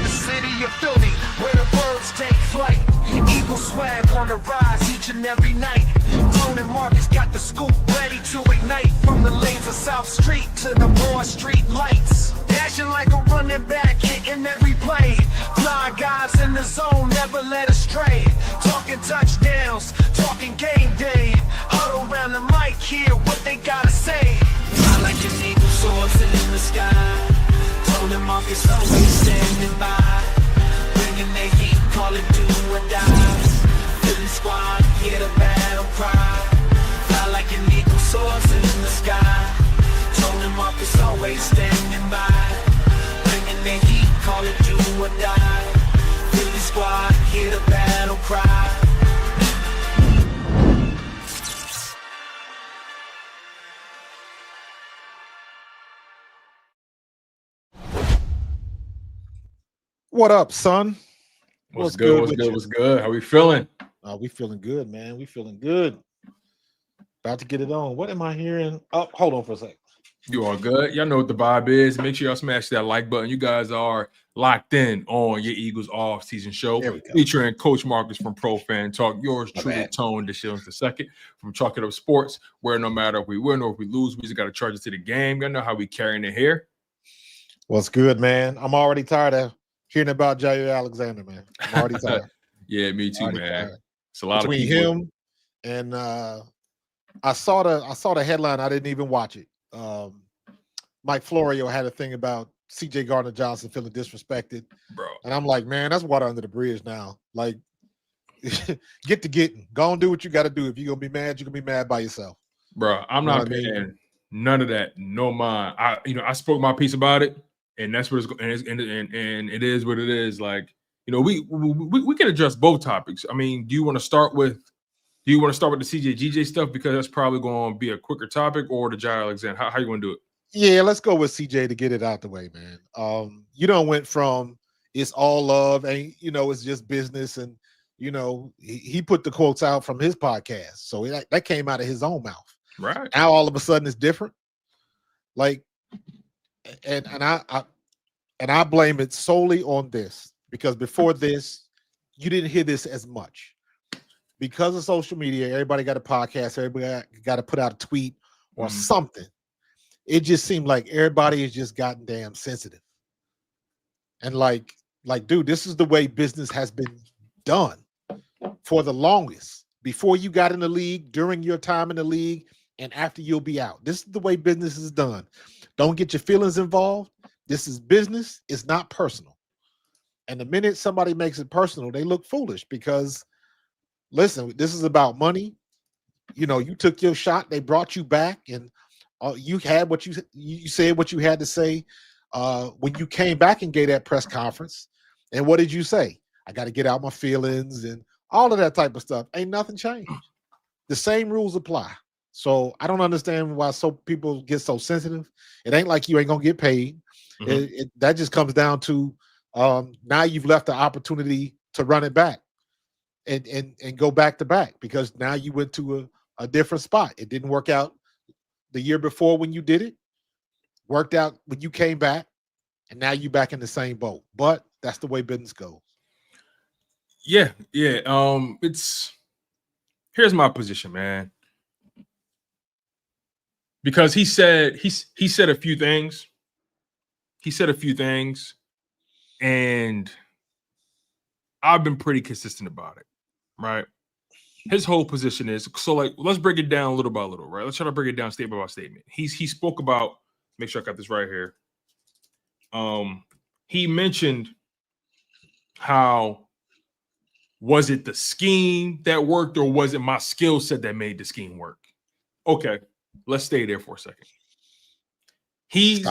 the city of Philly, where the birds take flight. Eagle swag on the rise each and every night. Nolan and Markus got the scoop ready to ignite. From the lanes of South Street to the Broad Street lights. Dashing like a running back, hitting every play. Fly guys in the zone, never led astray. Talking touchdowns, talking game day. Huddle around the mic, hear what they gotta say. Fly like an eagle soars in the sky. Nolan and Markus always standing by. Bringing their heat, call it do or die. Philly squad, hear the battle cry. Fly like an eagle soars in the sky. Nolan and Markus always standing by. Bringing their heat, call it do or die. Philly squad, hear the battle cry. What up, son? What's good? What's good? How we feeling? We feeling good, man. We feeling good. About to get it on. What am I hearing? Oh, hold on for a sec. You all good? Y'all know what the vibe is. Make sure y'all smash that like button. You guys are locked in on your Eagles off-season show featuring Coach Markus from Pro Fan Talk. Yours truly, Tone DeShields the second from Chalk It Up Sports, where no matter if we win or if we lose, we just got to charge it to the game. Y'all know how we carrying it here. What's good, man? I'm already tired of hearing about Jaire Alexander, man. I'm already tired. Yeah, me too, man. Tired. It's a lot between of people. him and I saw the headline. I didn't even watch it. Mike Florio had a thing about CJ Gardner-Johnson feeling disrespected, bro. And I'm like, man, that's water under the bridge now. Like, get to getting. Go and do what you got to do. If you're gonna be mad, you're gonna be mad by yourself, bro. I'm not paying none of that. No mind. I spoke my piece about it. And that's what it's and it is what it is. Like, we can address both topics. I mean, do you want to start with the CJ GJ stuff because that's probably going to be a quicker topic, or the Jaire Alexander? How you going to do it? Yeah, let's go with CJ to get it out the way, man. You don't went from it's all love and it's just business, and he put the quotes out from his podcast, so that came out of his own mouth. Right now, all of a sudden, it's different. Like. And I blame it solely on this, because before this, you didn't hear this as much. Because of social media, everybody got a podcast, everybody got to put out a tweet or something. It just seemed like everybody has just gotten damn sensitive. And like, dude, this is the way business has been done for the longest. Before you got in the league, during your time in the league, and after you'll be out. This is the way business is done. Don't get your feelings involved. This is business. It's not personal. And the minute somebody makes it personal, they look foolish because, listen, this is about money. You took your shot. They brought you back, and you had what you said what you had to say when you came back and gave that press conference. And what did you say? I got to get out my feelings and all of that type of stuff. Ain't nothing changed. The same rules apply. So I don't understand why people get so sensitive. It ain't like you ain't gonna get paid. That just comes down to now you've left the opportunity to run it back and go back to back, because now you went to a different spot. It didn't work out the year before when you did it. Worked out when you came back, and now you back in the same boat. But that's the way business goes. Yeah. Here's my position, man. Because he said a few things. He said a few things, and I've been pretty consistent about it, right? His whole position is, so like, let's break it down little by little, right? Let's try to break it down statement by statement. He spoke about, make sure I got this right here. He mentioned how, was it the scheme that worked, or was it my skill set that made the scheme work? Okay. Let's stay there for a second. He's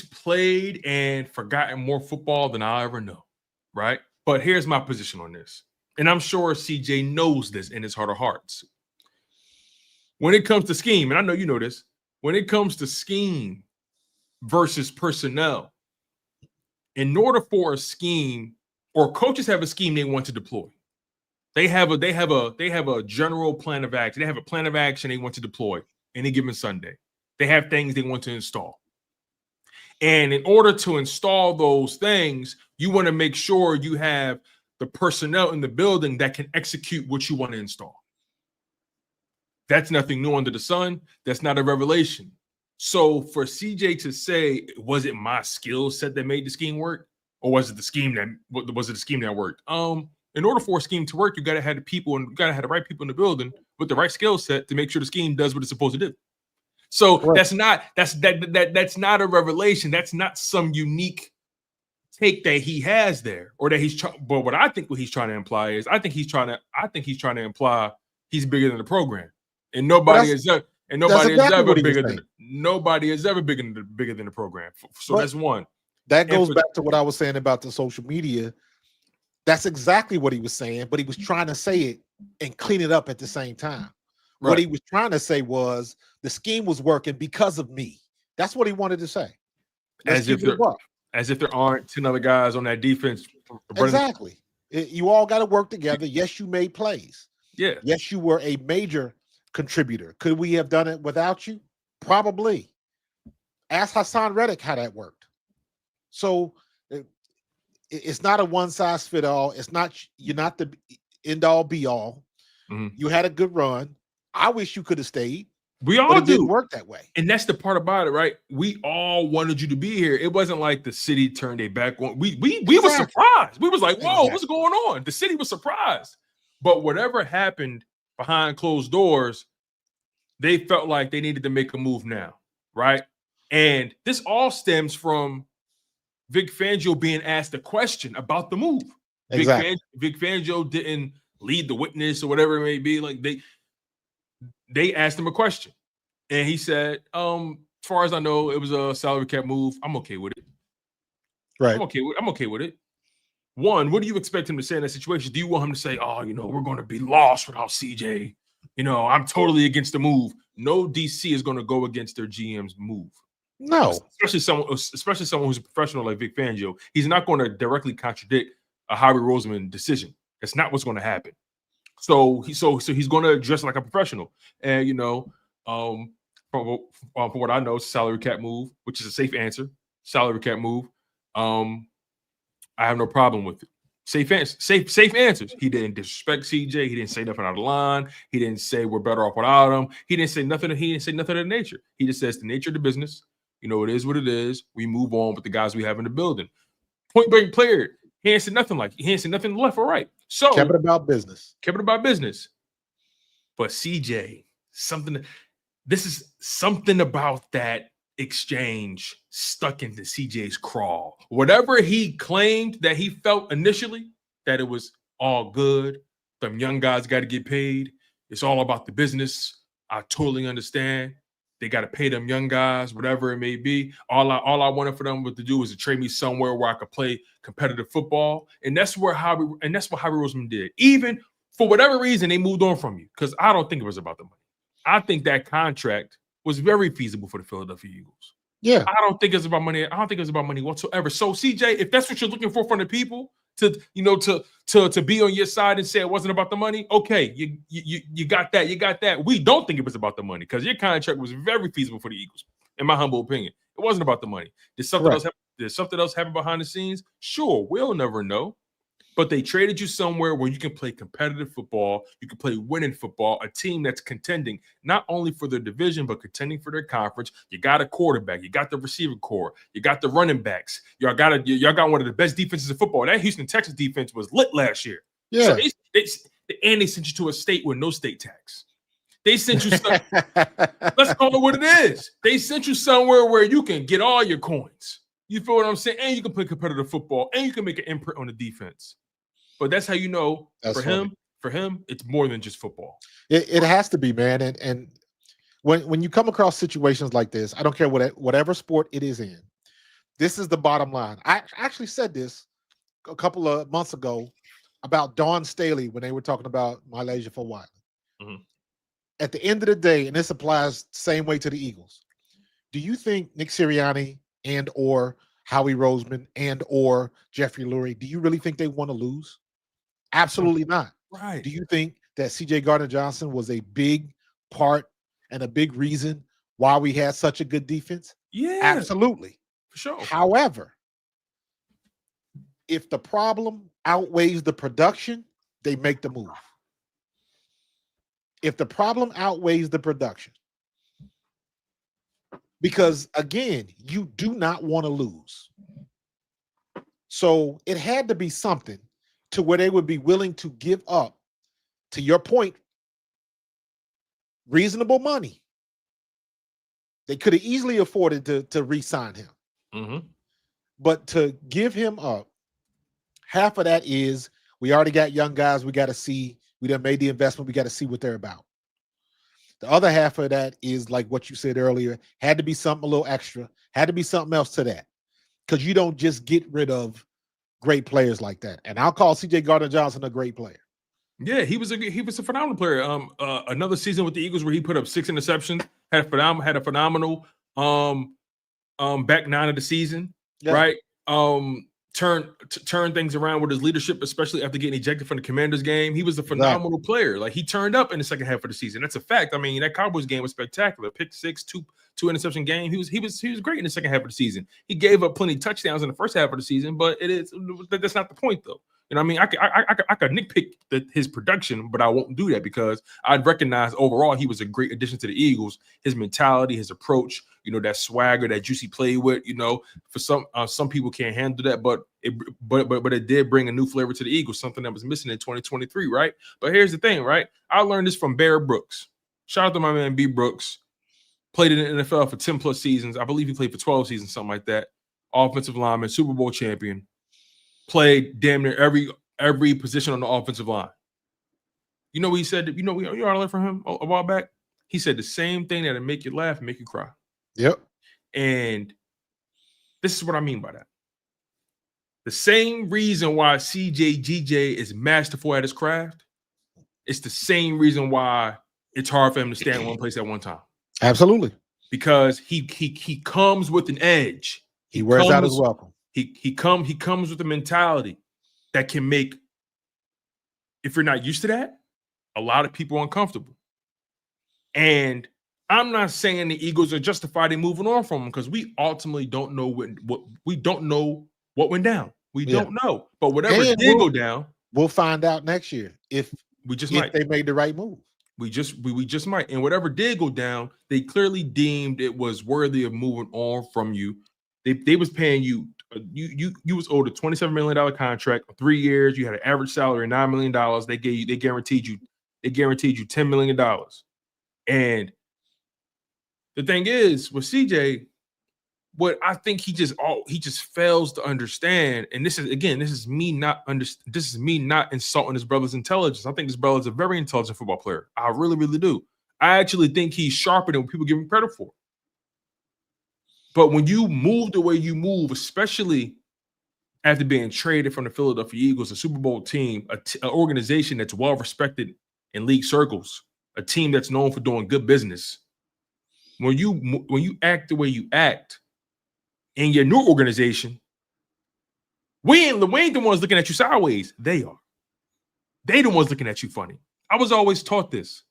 played and forgotten more football than I'll ever know, right? But here's my position on this, and I'm sure CJ knows this in his heart of hearts. When it comes to scheme, and I know you know this, when it comes to scheme versus personnel, in order for a scheme, or coaches have a scheme they want to deploy. They have a general plan of action. They have a plan of action they want to deploy any given Sunday. They have things they want to install. And in order to install those things, you want to make sure you have the personnel in the building that can execute what you want to install. That's nothing new under the sun. That's not a revelation. So for CJ to say, was it my skill set that made the scheme work? Or was it the scheme that worked? In order for a scheme to work, you gotta have the people and you gotta have the right people in the building with the right skill set to make sure the scheme does what it's supposed to do. So that's not a revelation. That's not some unique take that he has there, or that he's trying. But what he's trying to imply is, I think he's trying to imply he's bigger than the program, and nobody is ever bigger than the program. So that's one. That goes back to what I was saying about the social media. That's exactly what he was saying, but he was trying to say it and clean it up at the same time. Right. What he was trying to say was the scheme was working because of me. That's what he wanted to say. As if there aren't 10 other guys on that defense. Exactly. You all got to work together. Yes, you made plays. Yeah. Yes, you were a major contributor. Could we have done it without you? Probably. Ask Hassan Reddick how that worked. So it's not a one-size-fit-all. You're not the end-all, be-all. Mm-hmm. You had a good run. I wish you could have stayed. We all didn't work that way. And that's the part about it, right? We all wanted you to be here. It wasn't like the city turned their back on. We were surprised. We was like, whoa, what's going on? The city was surprised. But whatever happened behind closed doors, they felt like they needed to make a move now, right? And this all stems from Vic Fangio being asked a question about the move. Exactly. Vic Fangio didn't lead the witness or whatever it may be. Like they asked him a question, and he said, as far as I know, it was a salary cap move. I'm okay with it. Right. I'm okay with it. One, what do you expect him to say in that situation? Do you want him to say, oh, we're going to be lost without CJ? I'm totally against the move. No DC is going to go against their GM's move. No. Especially someone who's a professional like Vic Fangio. He's not going to directly contradict a Howie Roseman decision. That's not what's going to happen. So he's going to address it like a professional. And, from what I know, it's a salary cap move, which is a safe answer. Salary cap move. I have no problem with it. Safe answers. He didn't disrespect CJ. He didn't say nothing out of line. He didn't say we're better off without him. He didn't say nothing of the nature. He just says the nature of the business. It is what it is. We move on with the guys we have in the building. Point blank player. He ain't said nothing left or right. So kept it about business. But CJ, this is something about that exchange stuck into CJ's craw. Whatever he claimed that he felt initially, that it was all good. Them young guys got to get paid. It's all about the business. I totally understand. They got to pay them young guys, whatever it may be. All I wanted for them to do was to trade me somewhere where I could play competitive football. And that's what Howie Roseman did. Even for whatever reason, they moved on from you, because I don't think it was about the money. I think that contract was very feasible for the Philadelphia Eagles. Yeah. I don't think it's about money. I don't think it's about money whatsoever. So CJ, if that's what you're looking for from the people to be on your side and say it wasn't about the money, okay, you got that. You got that. We don't think it was about the money, because your contract was very feasible for the Eagles, in my humble opinion. It wasn't about the money. Did something else happen behind the scenes? Sure, we'll never know. But they traded you somewhere where you can play competitive football, you can play winning football, a team that's contending not only for their division, but contending for their conference. You got a quarterback, you got the receiver core, you got the running backs. Y'all got one of the best defenses in football. That Houston Texans defense was lit last year. Yeah. So they sent you to a state with no state tax. They sent you let's call it what it is. They sent you somewhere where you can get all your coins. You feel what I'm saying? And you can play competitive football, and you can make an imprint on the defense. But that's how you know for him, it's more than just football. It has to be, man. And when you come across situations like this, I don't care whatever sport it is in, this is the bottom line. I actually said this a couple of months ago about Dawn Staley when they were talking about Malaysia for Wiley. Mm-hmm. At the end of the day, and this applies the same way to the Eagles, do you think Nick Sirianni and or Howie Roseman and or Jeffrey Lurie, do you really think they want to lose? Absolutely not. Right. Do you think that CJ Gardner-Johnson was a big part and a big reason why we had such a good defense? Yeah. Absolutely. For sure. However, if the problem outweighs the production, they make the move. If the problem outweighs the production, because again, you do not want to lose. So it had to be something to where they would be willing to give up, to your point, reasonable money. They could have easily afforded to re-sign him. Mm-hmm. But to give him up, half of that is we already got young guys. We got to see. We done made the investment. We got to see what they're about. The other half of that is like what you said earlier. Had to be something a little extra. Had to be something else to that. Because you don't just get rid of great players like that. And I'll call CJ Gardner-Johnson a great player. Yeah, he was a phenomenal player. Another season with the Eagles where he put up 6 interceptions, had a phenomenal back 9 of the season, right? Turn things around with his leadership, especially after getting ejected from the Commanders game. He was a phenomenal player. Like, he turned up in the second half of the season. That's a fact. I mean, that Cowboys game was spectacular. Pick 6, two interception game. He was great in the second half of the season. He gave up plenty of touchdowns in the first half of the season, but that's not the point though. You know what I mean? I could nitpick his production, but I won't do that because I'd recognize overall he was a great addition to the Eagles. His mentality, his approach, that swagger that Juicy played with, for some people can't handle that, but it did bring a new flavor to the Eagles, something that was missing in 2023, right? But here's the thing, right? I learned this from Bear Brooks. Shout out to my man B. Brooks. Played in the NFL for 10 plus seasons. I believe he played for 12 seasons, something like that. Offensive lineman, Super Bowl champion. Played damn near every position on the offensive line. You know what he said? You know I learned from him a while back? He said the same thing that'll make you laugh and make you cry. Yep. And this is what I mean by that. The same reason why CJ GJ is masterful at his craft, it's the same reason why it's hard for him to stay in one place at one time. Absolutely. Because he comes with an edge. He wears out his welcome. He comes with a mentality that can make, if you're not used to that, a lot of people uncomfortable. And I'm not saying the Eagles are justified in moving on from him because we ultimately don't know what went down. We don't know. But whatever did go down, we'll find out next year if they made the right move. We just might. And whatever did go down, they clearly deemed it was worthy of moving on from you. They was paying you. You was owed a $27 million contract for 3 years. You had an average salary of $9 million. They guaranteed you $10 million. And the thing is with CJ, what I think he just fails to understand, and this is me not insulting his brother's intelligence. I think this brother's a very intelligent football player. I really, really do. I actually think he's sharper than what people give him credit for. But when you move the way you move, especially after being traded from the Philadelphia Eagles, a Super Bowl team, an organization that's well respected in league circles, a team that's known for doing good business, when you act the way you act in your new organization, we ain't the ones looking at you sideways. They are. They the ones looking at you funny. I was always taught this.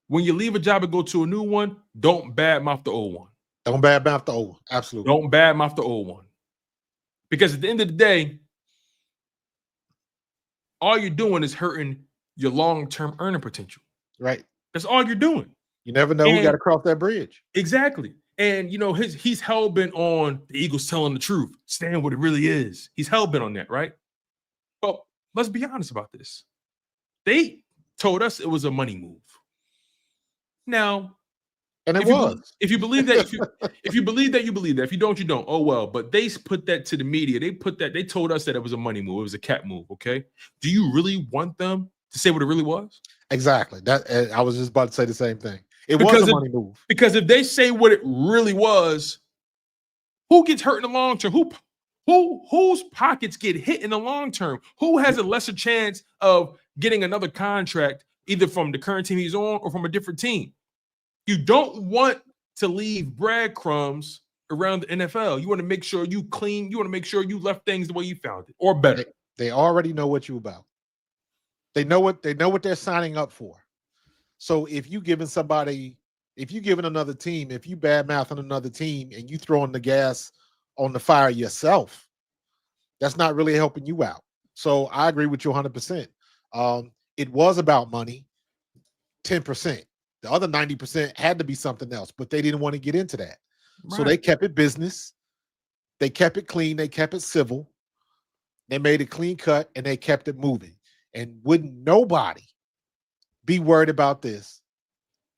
When you leave a job and go to a new one, don't badmouth the old one. Don't badmouth the old one. Absolutely. Don't badmouth the old one. Because at the end of the day, all you're doing is hurting your long-term earning potential. Right. That's all you're doing. You never know who got to cross that bridge. Exactly. And, he's hell-bent on the Eagles telling the truth, saying what it really is. He's hell-bent on that, right? But let's be honest about this. They told us it was a money move. Now, and it was. If you believe that, if you believe that, you believe that. If you don't, you don't. Oh well. But they put that to the media. They told us that it was a money move. It was a cap move. Okay. Do you really want them to say what it really was? Exactly. That I was just about to say the same thing. It was a money move. Because if they say what it really was, who gets hurt in the long term? Whose pockets get hit in the long term? Who has a lesser chance of getting another contract, either from the current team he's on or from a different team? You don't want to leave breadcrumbs around the NFL. You want to make sure you clean. You want to make sure you left things the way you found it, or better. They already know what you're about. They know what they're signing up for. So if you giving somebody if you giving another team, if you bad mouthing another team and you throwing the gas on the fire yourself, that's not really helping you out. So I agree with you 100%. It was about money, 10%. The other 90% had to be something else, but they didn't want to get into that. Right. So they kept it business. They kept it clean. They kept it civil. They made it clean cut, and they kept it moving. And wouldn't nobody be worried about this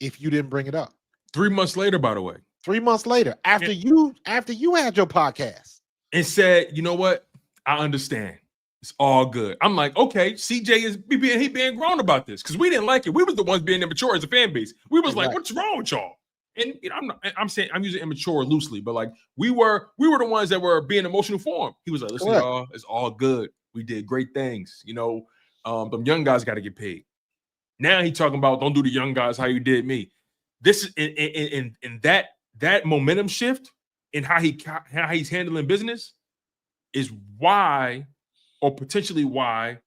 if you didn't bring it up? 3 months later, by the way. 3 months later, after you had your podcast. And said, you know what? I understand. It's all good. I'm like, okay, CJ is being grown about this because we didn't like it. We was the ones being immature as a fan base. We was like, what's wrong with y'all? And I'm saying I'm using immature loosely, but like we were the ones that were being emotional for him. He was like, listen, y'all, it's all good. We did great things. You know, them young guys got to get paid. Now he talking about don't do the young guys how you did me. This is in that momentum shift in how he's handling business is why, or potentially why,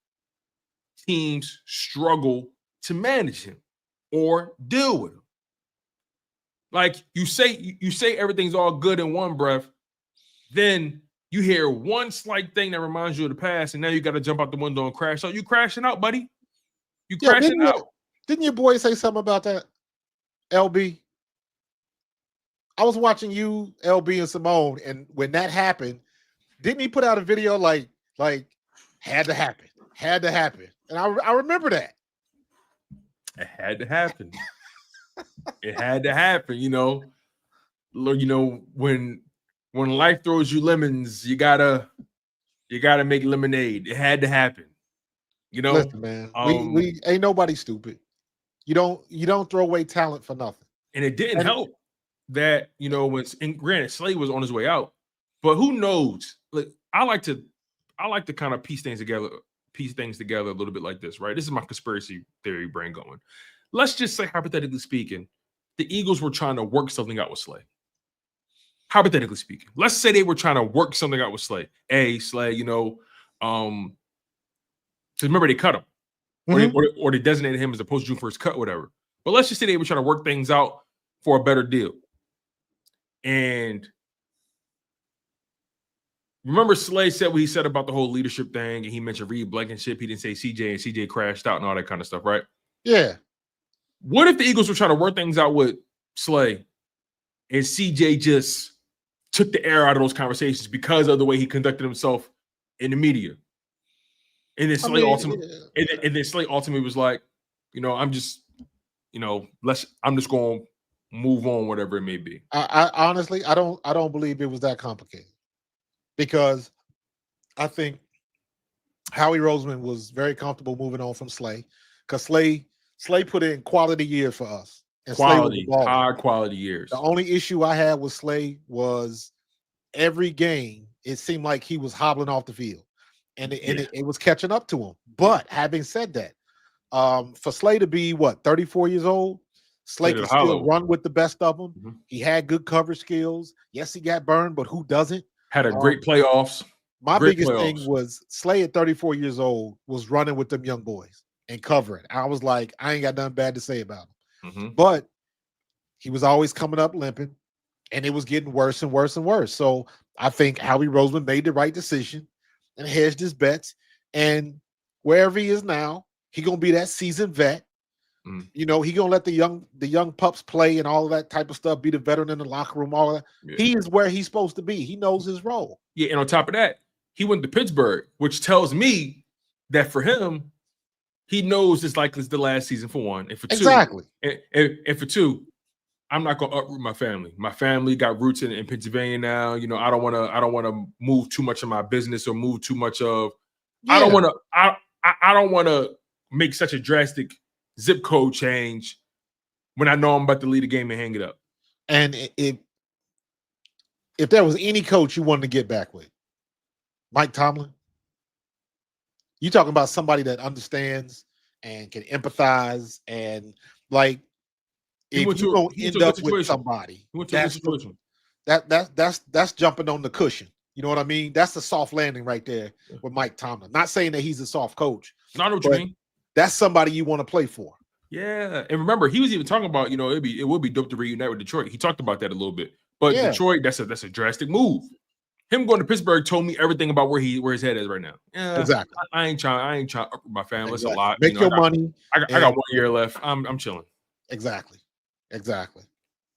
teams struggle to manage him or deal with him. Like you say everything's all good in one breath, then you hear one slight thing that reminds you of the past, and now you got to jump out the window and crash. So you crashing out, buddy. You crashing out. Didn't your boy say something about that, LB? I was watching you, LB, and Simone, and when that happened, didn't he put out a video like had to happen, and I remember that. It had to happen. It had to happen, you know. When life throws you lemons, you gotta make lemonade. It had to happen. You know, listen, man. We ain't nobody stupid. You don't throw away talent for nothing. And it didn't help that, you know, granted Slay was on his way out, but who knows? Like I like to kind of piece things together a little bit like this, right? This is my conspiracy theory brain going. Let's just say, hypothetically speaking, the Eagles were trying to work something out with Slay. Hypothetically speaking, let's say they were trying to work something out with Slay. Slay, you know, because remember they cut him, or they designated him as a post-June 1st cut, whatever. But let's just say they were trying to work things out for a better deal. And remember, Slay said what he said about the whole leadership thing, and he mentioned Reed Blankenship. He didn't say CJ, and CJ crashed out and all that kind of stuff, right? Yeah. What if the Eagles were trying to work things out with Slay and CJ just took the air out of those conversations because of the way he conducted himself in the media? And then Slay ultimately was like, you know, I'm just going to move on, whatever it may be. I honestly, I don't believe it was that complicated, because I think Howie Roseman was very comfortable moving on from Slay, because Slay put in quality years for us. And high quality years. The only issue I had with Slay was every game, it seemed like he was hobbling off the field. And it was catching up to him. But having said that, for Slay to be, 34 years old, Slay can still run with the best of them. Mm-hmm. He had good coverage skills. Yes, he got burned, but who doesn't? Had a great playoffs. My biggest thing was Slay at 34 years old was running with them young boys and covering. I was like, I ain't got nothing bad to say about him. Mm-hmm. But he was always coming up limping, and it was getting worse and worse and worse. So I think Howie Roseman made the right decision and hedged his bets. And wherever he is now, he gonna be that seasoned vet. Mm. You know, he gonna let the young pups play and all of that type of stuff, be the veteran in the locker room, all of that. Yeah. He is where he's supposed to be. He knows his role. Yeah, and on top of that, he went to Pittsburgh, which tells me that for him, he knows it's like it's the last season, for one. And for two, exactly. And for two, I'm not gonna uproot my family. My family got roots in Pennsylvania now. You know, I don't wanna move too much of my business or move too much of. Yeah. I don't wanna make such a drastic zip code change when I know I'm about to lead a game and hang it up. And if there was any coach you wanted to get back with, Mike Tomlin. You talking about somebody that understands and can empathize, and like if you're gonna end up with somebody, that's jumping on the cushion. You know what I mean? That's a soft landing right there with Mike Tomlin. Not saying that he's a soft coach. Not what you mean. That's somebody you want to play for. Yeah, and remember, he was even talking about, it would be dope to reunite with Detroit. He talked about that a little bit, but Yeah. Detroit, that's a drastic move. Him going to Pittsburgh told me everything about where his head is right now. Yeah, Exactly. I ain't trying to up my family. It's a Exactly. lot. Make your money. I got 1 year left. I'm chilling. Exactly. You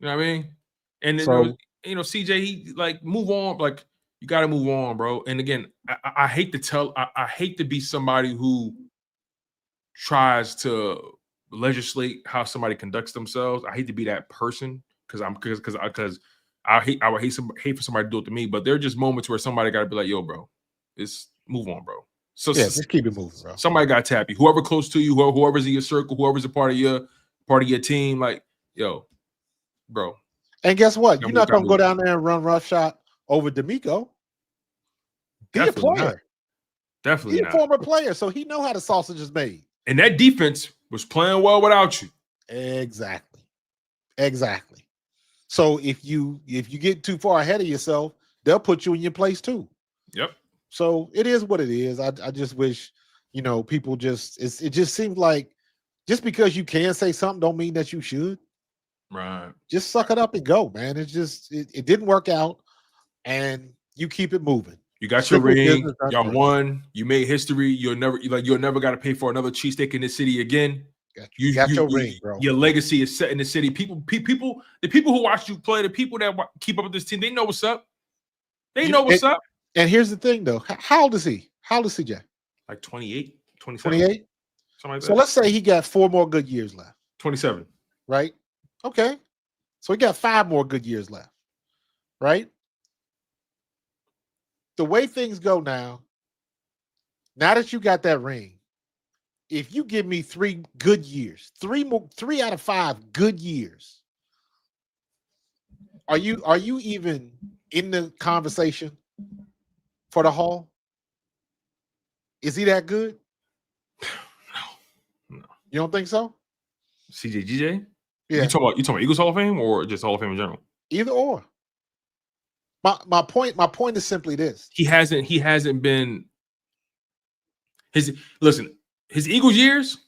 know what I mean? And So, CJ, he like move on. Like you got to move on, bro. And again, I hate to I hate to be somebody who tries to legislate how somebody conducts themselves. I hate to be that person because I would hate for somebody to do it to me. But there are just moments where somebody got to be like, "Yo, bro, just move on, bro." So yeah, just keep it moving, bro. Somebody got to tap you. Whoever close to you, whoever's in your circle, whoever's a part of your team, like, yo, bro. And guess what? You're not gonna go down there and run roughshod over D'Amico. He's a player. Not. Definitely He's not. a former player, so he know how the sausage is made. And that defense was playing well without you. Exactly. So if you get too far ahead of yourself, they'll put you in your place too. Yep. So it is what it is. I just wish, people it just seems like just because you can say something don't mean that you should. Right. Just suck it up and go, man. It's just it didn't work out, and you keep it moving. You got your ring. Y'all won. You made history. You'll never got to pay for another cheesesteak in this city again. You got your ring, bro. Your legacy is set in the city. The people who watch you play, the people that keep up with this team, they know what's up. They know what's up. And here's the thing, though. How old is he? How old is CJ? Like 28, 27. 28? Something like that. So let's say he got 4 more good years left. 27. Right? Okay. So he got 5 more good years left. Right? The way things go now that you got that ring, if you give me 3 good years, 3 out of 5 good years, are you even in the conversation for the Hall? Is he that good? No. You don't think so? CJ? Yeah. You talking about Eagles Hall of Fame or just Hall of Fame in general? Either or. My point is simply this. He hasn't been his Eagles years,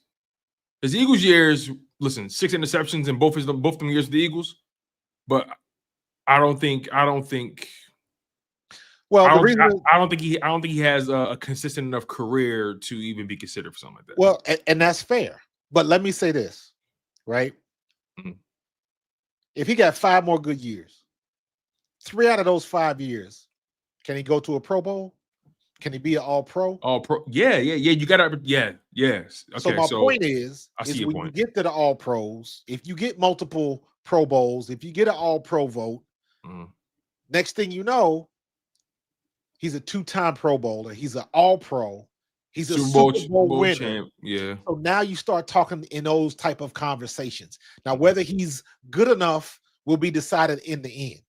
listen, 6 interceptions in both them years with the Eagles, but I don't think well, I don't think he has a consistent enough career to even be considered for something like that. Well, and that's fair. But let me say this, right? Mm-hmm. If he got 5 more good years, 3 out of those 5 years, can he go to a Pro Bowl? Can he be an All-Pro? All-Pro, yeah. You gotta, yes. Okay, so my point is when you get to the All-Pros, if you get multiple Pro Bowls, if you get an All-Pro vote, next thing you know, he's a 2-time Pro Bowler. He's an All-Pro. He's a Super Bowl winner. Champ. Yeah. So now you start talking in those type of conversations. Now, whether he's good enough will be decided in the end.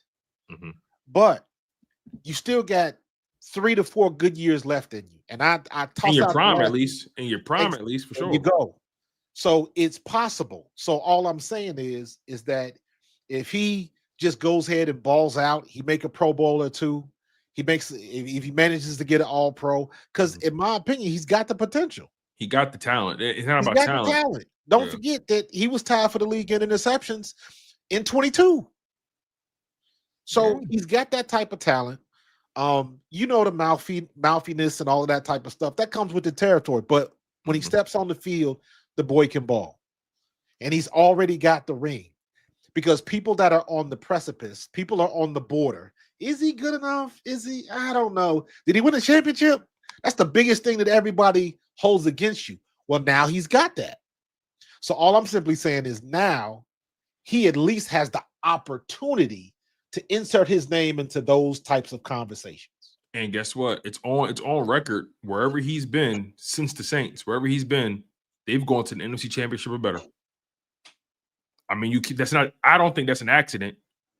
Mm-hmm. But you still got 3 to 4 good years left in you. And I toss in your out prime at least, for sure. You go. So it's possible. So all I'm saying is that if he just goes ahead and balls out, he make a Pro Bowl or 2. If he manages to get an All-Pro, because in my opinion, he's got the potential. He got the talent. It's not about talent. Don't forget that he was tied for the league in interceptions in 22. So he's got that type of talent. The mouthiness and all of that type of stuff that comes with the territory. But when he steps on the field, the boy can ball, and he's already got the ring. Because people that are on the precipice, people are on the border. Is he good enough? Is he? I don't know. Did he win a championship? That's the biggest thing that everybody holds against you. Well, now he's got that. So all I'm simply saying is now he at least has the opportunity to insert his name into those types of conversations. And guess what? It's on record. Wherever he's been since the Saints, wherever he's been, they've gone to the NFC Championship or better. I mean, I don't think that's an accident.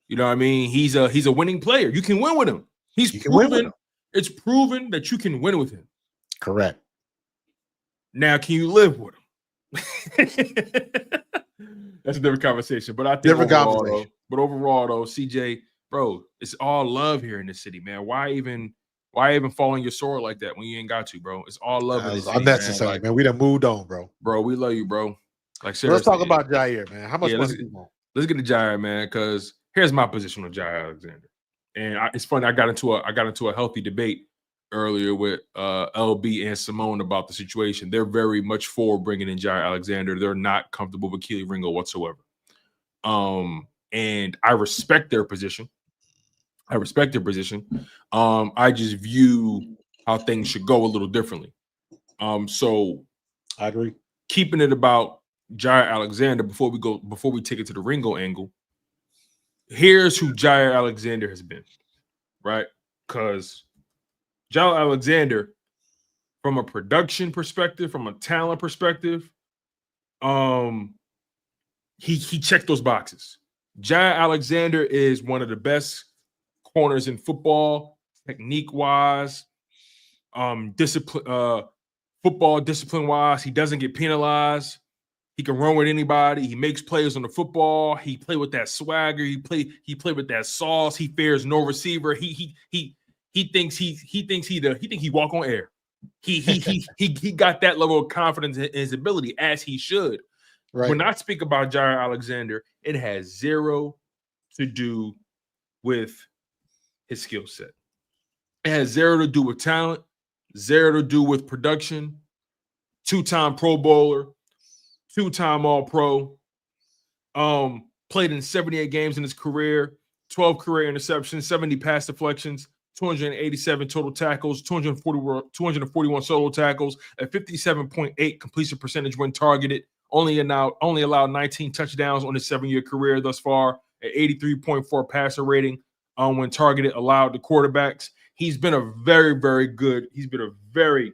You know what I mean? He's a winning player. You can win with him. It's proven that you can win with him. Correct. Now, can you live with him? That's a different conversation. But I think overall, though, CJ, bro, it's all love here in this city, man. Why even fall on your sword like that when you ain't got to, bro? It's all love in this city, unnecessary, man. We done moved on, bro. Bro, we love you, bro. Like So let's seriously, talk about Jaire, man. How much yeah. money do you want? Let's get to Jaire, man, because here's my position on Jaire Alexander. And it's funny, I got into a healthy debate earlier with LB and Simone about the situation. They're very much for bringing in Jaire Alexander. They're not comfortable with Kelee Ringo whatsoever. And I respect their position. I just view how things should go a little differently. So I agree. Keeping it about Jaire Alexander before we take it to the Ringo angle. Here's who Jaire Alexander has been, right? Because Jaire Alexander, from a production perspective, from a talent perspective, he checked those boxes. Jaire Alexander is one of the best corners in football, technique-wise, football discipline-wise. He doesn't get penalized. He can run with anybody. He makes plays on the football. He play with that swagger. He play with that sauce. He fears no receiver. He thinks he walk on air. He got that level of confidence in his ability, as he should. Right. When I speak about Jaire Alexander, it has zero to do with his skill set. It has zero to do with talent, zero to do with production. 2-time Pro Bowler, 2-time All-Pro. Played in 78 games in his career, 12 career interceptions, 70 pass deflections, 287 total tackles, 241 solo tackles, a 57.8 completion percentage when targeted. Only allowed 19 touchdowns on his 7-year career thus far, an 83.4 passer rating when targeted allowed to quarterbacks. He's been a very, very good. He's been a very,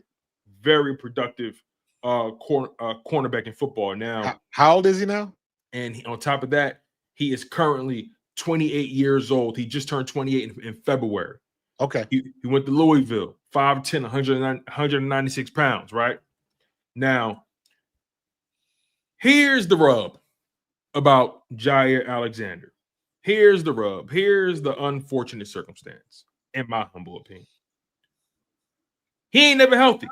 very productive cornerback in football. Now, how old is he now? And on top of that, he is currently 28 years old. He just turned 28 in February. Okay. He went to Louisville, 5'10", 196 pounds, right? Now, here's the rub about Jaire Alexander. Here's the rub. Here's the unfortunate circumstance, in my humble opinion. He ain't never healthy.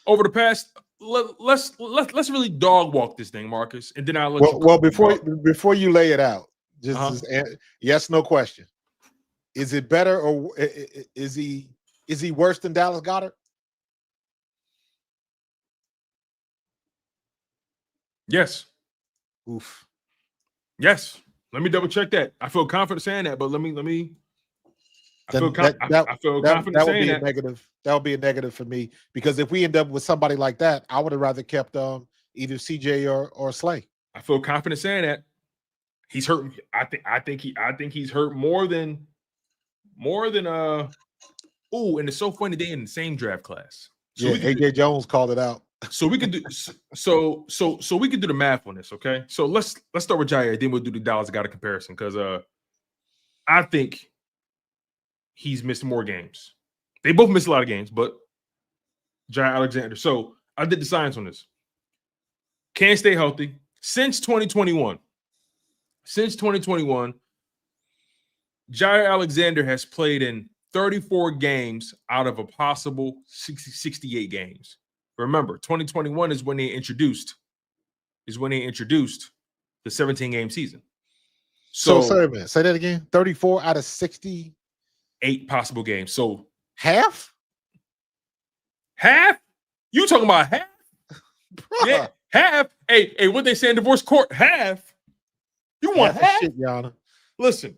Over the past, let's really dog walk this thing, Marcus, and then I'll let you. Well, before you lay it out, just yes, no question. Is it better, or is he worse than Dallas Goedert? Yes. Oof. Yes. Let me double check that. I feel confident saying that, but let me. I feel confident saying that. Negative. That would be a negative for me, because if we end up with somebody like that, I would have rather kept either CJ or Slay. I feel confident saying that. He's hurt. I think he's hurt more than. And it's so funny they in the same draft class. So AJ Jones called it out. So we can do we can do the math on this, okay? So let's start with Jaire, then we'll do the Dallas Goedert comparison, because I think he's missed more games. They both missed a lot of games, but Jaire Alexander. So I did the science on this. Can't stay healthy since 2021. Jaire Alexander has played in 34 games out of a possible 68 games. Remember, 2021 is when they introduced the 17-game season. So sorry, man. Say that again. 34 out of 68 possible games. So half? You talking about half? Bruh. Yeah, half. Hey, what they say in divorce court? Half. You want half? Shit, Yana. Listen.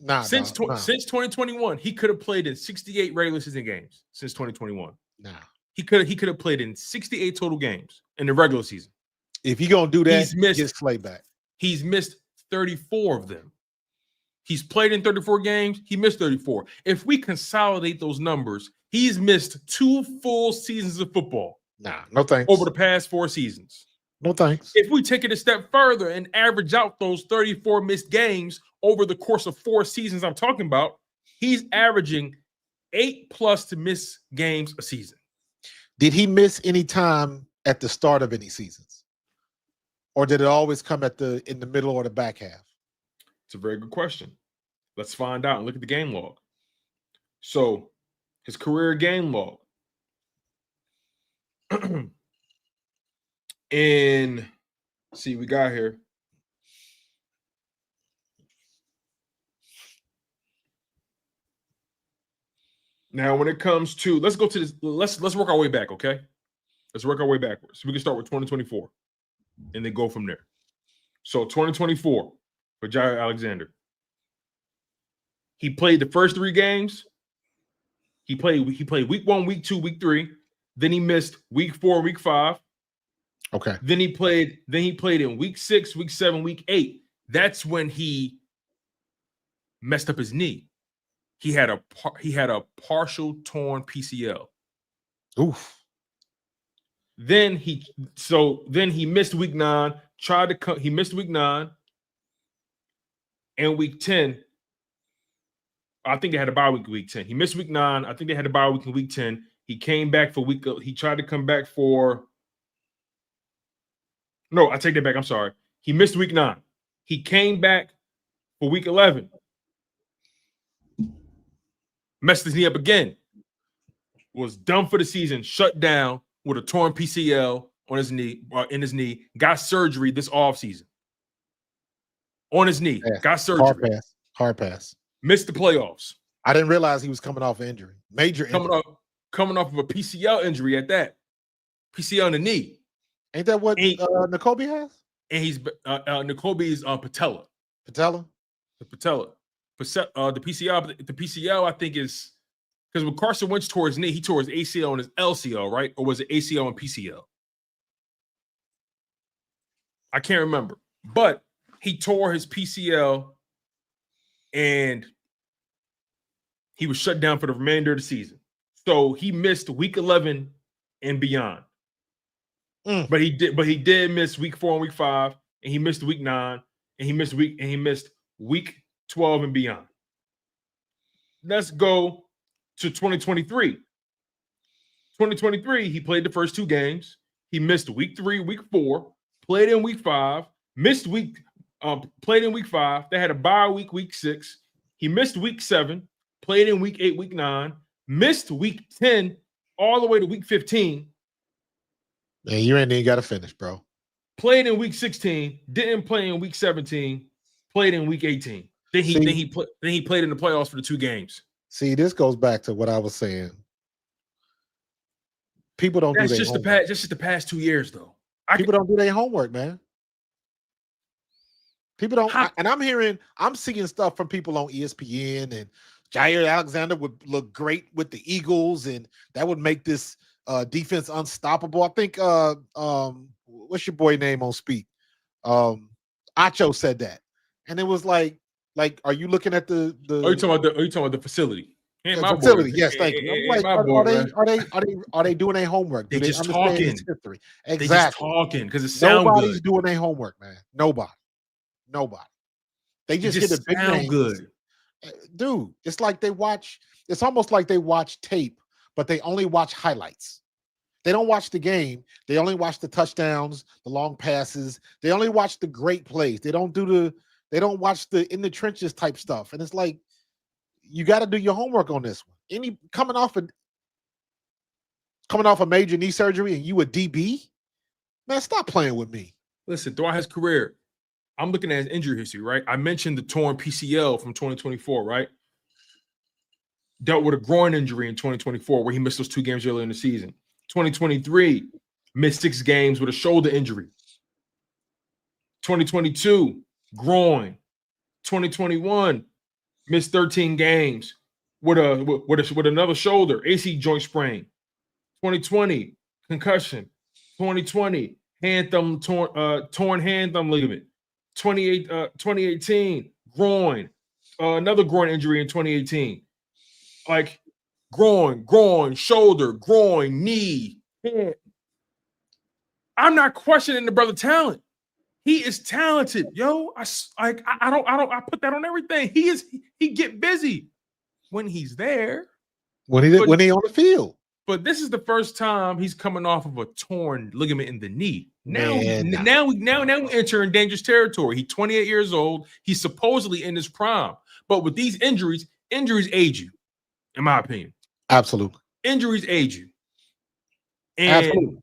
Nah. Since 2021, he could have played in 68 regular season games. Since 2021, nah. He could have played in 68 total games in the regular season. If you're gonna do that, get Slay back. He's missed 34 of them. He's played in 34 games. He missed 34. If we consolidate those numbers, he's missed 2 full seasons of football. Nah, no thanks. Over the past 4 seasons. No thanks. If we take it a step further and average out those 34 missed games over the course of 4 seasons I'm talking about, he's averaging 8+ to miss games a season. Did he miss any time at the start of any seasons? Or did it always come in the middle or the back half? It's a very good question. Let's find out and look at the game log. So his career game log. And see, we got here. Now, when it comes to, let's go to this. Let's work our way back, okay? Let's work our way backwards. We can start with 2024, and then go from there. So 2024 for Jaire Alexander. He played the first 3 games. He played week 1, week 2, week 3. Then he missed week 4, week 5. Okay. Then he played in week 6, week 7, week 8. That's when he messed up his knee. He had a partial torn PCL. Oof. Then he missed week 9. He missed week 9 and week 10. I think they had a bye week in week 10. He missed week 9. I think they had a bye week in week 10. He came back for he tried to come back for. No, I take that back. I'm sorry. He missed week 9. He came back for week 11. Messed his knee up again. Was done for the season. Shut down with a torn PCL on his knee, in his knee. Got surgery this offseason. On his knee. Yeah. Got surgery. Hard pass. Missed the playoffs. I didn't realize he was coming off an injury. Major injury. Coming off of a PCL injury at that. PCL in the knee. Ain't that what N'Kobe has? And he's N'Kobe's patella. Patella? The patella. The PCL, I think, is because when Carson Wentz tore his knee, he tore his ACL and his LCL, right? Or was it ACL and PCL? I can't remember. But he tore his PCL and he was shut down for the remainder of the season. So he missed week 11 and beyond. But he did miss week 4 and week 5, and he missed week 9, and he missed week 12 and beyond. Let's go to 2023. 2023, he played the first 2 games. He missed week 3, week 4, played in week 5, played in week 5. They had a bye week 6. He missed week 7, played in week 8, week 9, missed week 10 all the way to week 15. Man, you ain't even got to finish, bro. Played in week 16, didn't play in week 17, played in week 18. Then he played in the playoffs for the 2 games. See, this goes back to what I was saying. People don't do their homework. That's just the past 2 years, though. People don't do their homework, man. People don't, and I'm seeing stuff from people on ESPN, and Jaire Alexander would look great with the Eagles, and that would make this defense unstoppable. I think what's your boy name on Speak? Acho said that, and it was like, are you looking at the? Are you talking about the facility? The facility, yes, thank you. I'm like, are they doing their homework? They just talking. History? Exactly. They just talking because it sounds good. Nobody's doing their homework, man. Nobody. They just hit a big name. Good, dude. It's like they watch. It's almost like they watch tape, but they only watch highlights. They don't watch the game. They only watch the touchdowns, the long passes. They only watch the great plays. They don't watch the in the trenches type stuff. And it's like, you got to do your homework on this one. Coming off a major knee surgery and you a DB, man, stop playing with me. Listen, throughout his career, I'm looking at his injury history, right? I mentioned the torn PCL from 2024, right? Dealt with a groin injury in 2024 where he missed those 2 games earlier in the season. 2023, missed 6 games with a shoulder injury. 2022, groin. 2021, missed 13 games with another shoulder, AC joint sprain. 2020, concussion. 2020, torn hand thumb ligament. 2018, groin. Another groin injury in 2018. Like groin, shoulder, groin, knee, head. I'm not questioning the brother's talent. He is talented, yo. I put that on everything. He get busy when he's there. When he on the field. But this is the first time he's coming off of a torn ligament in the knee. Now we enter in dangerous territory. He's 28 years old. He's supposedly in his prime. But with these injuries age you, in my opinion. Absolutely. Injuries age you. And Absolutely.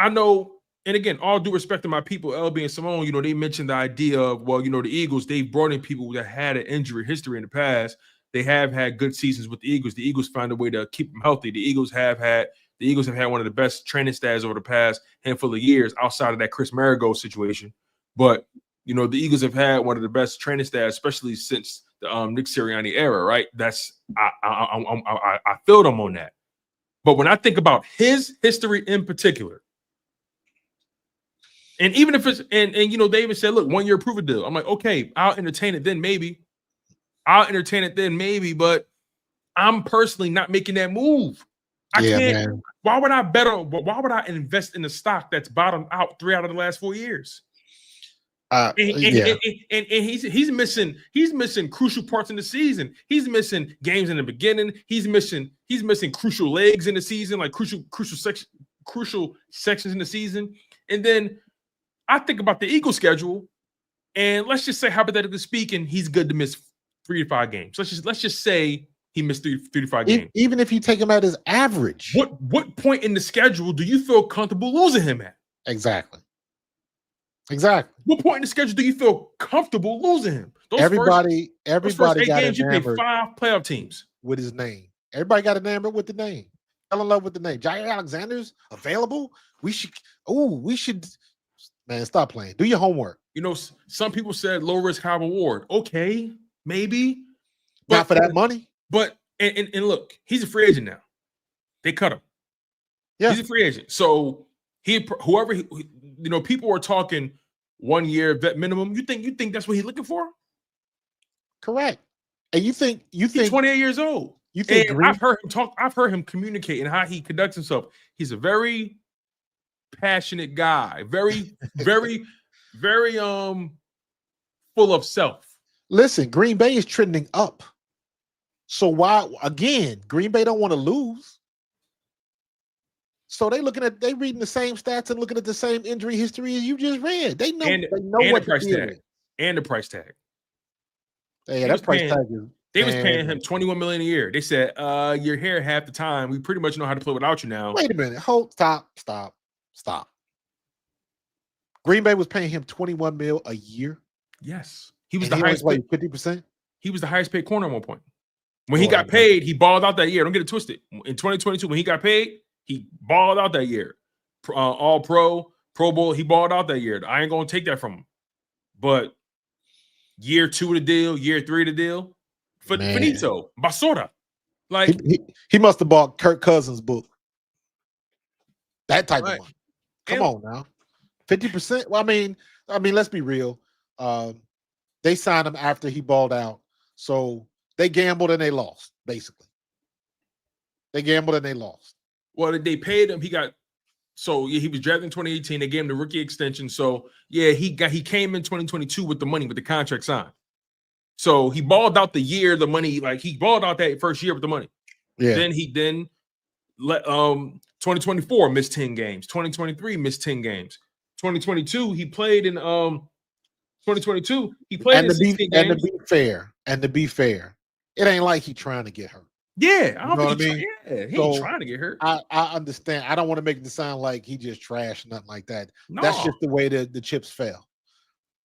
I know, and again, all due respect to my people, LB and Simone, you know, they mentioned the idea of, well, you know, the Eagles, they've brought in people that had an injury history in the past. They have had good seasons with the Eagles. The Eagles find a way to keep them healthy. The Eagles have had one of the best training staffs over the past handful of years outside of that Chris Marigold situation. But, you know, the Eagles have had one of the best training staffs, especially since the Nick Sirianni era, right? I feel them on that. But when I think about his history in particular, and even if it's and you know, they even said, look, 1 year prove a deal. I'm like, okay, I'll entertain it then maybe. But I'm personally not making that move. I can't. Man. Why would I invest in a stock that's bottomed out 3 out of the last 4 years? And he's missing crucial parts in the season. He's missing games in the beginning. He's missing crucial legs in the season, like crucial sections in the season. And then I think about the Eagles schedule, and let's just say, hypothetically speaking, he's good to miss 3 to 5 games. Let's just say he missed 3 to 5 games. Even if you take him at his average, what point in the schedule do you feel comfortable losing him at? Exactly. What point in the schedule do you feel comfortable losing him? Everybody first 8 got games, you played 5 playoff teams with his name. Everybody got enamored with the name. Fell in love with the name. Jaire Alexander's available. We should. Man, stop playing. Do your homework. You know, some people said low risk, high reward. Okay, maybe. Not for that money. But and look, he's a free agent now. They cut him. Yeah, he's a free agent. So people are talking 1 year vet minimum. You think that's what he's looking for? Correct. And you think he's 28 years old. You think I've heard him communicate and how he conducts himself. He's a very passionate guy, very, very, very full of self. Listen, Green Bay is trending up. So why again? Green Bay don't want to lose. So they reading the same stats and looking at the same injury history as you just read. They know what the price tag. And the price tag. Yeah, that price tag is. They was paying him $21 million a year. They said, "You're here half the time. We pretty much know how to play without you now." Wait a minute. Stop. Green Bay was paying him $21 million a year. Yes, he was the highest paid 50%. He was the highest paid corner at one point. When he got paid, he balled out that year. Don't get it twisted. In 2022, when he got paid, he balled out that year. All Pro Bowl, he balled out that year. I ain't gonna take that from him. But year 2 of the deal, year 3 of the deal, finito, basura. Like he must have bought Kirk Cousins' book. That type of money. Come on now. 50%. Well, I mean, let's be real. They signed him after he balled out. So they gambled and they lost, basically. They gambled and they lost. Well, they paid him. He was drafted in 2018. They gave him the rookie extension. So yeah, he came in 2022 with the money, with the contract signed. So he balled out the year, the money, like he balled out that first year with the money. Yeah. Then he let 2024 missed 10 games. 2023 missed 10 games. 2022 he played in 2022 he played in 16 games. And to be fair, it ain't like he trying to get hurt. Yeah, I don't think he ain't trying to get hurt. I understand. I don't want to make it sound like he just trashed, nothing like that. No. That's just the way the chips fell.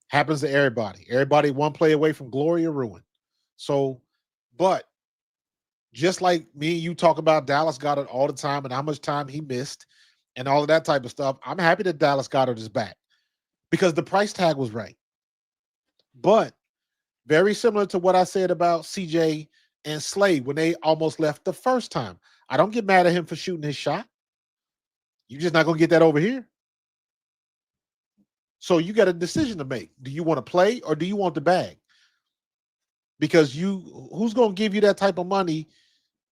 Happens to everybody. Everybody one play away from glory or ruin. So, but just like me and you talk about Dallas Goedert all the time and how much time he missed and all of that type of stuff, I'm happy that Dallas Goedert is back because the price tag was right. But very similar to what I said about CJ and Slade when they almost left the first time. I don't get mad at him for shooting his shot. You're just not going to get that over here. So you got a decision to make. Do you want to play or do you want the bag? Because who's going to give you that type of money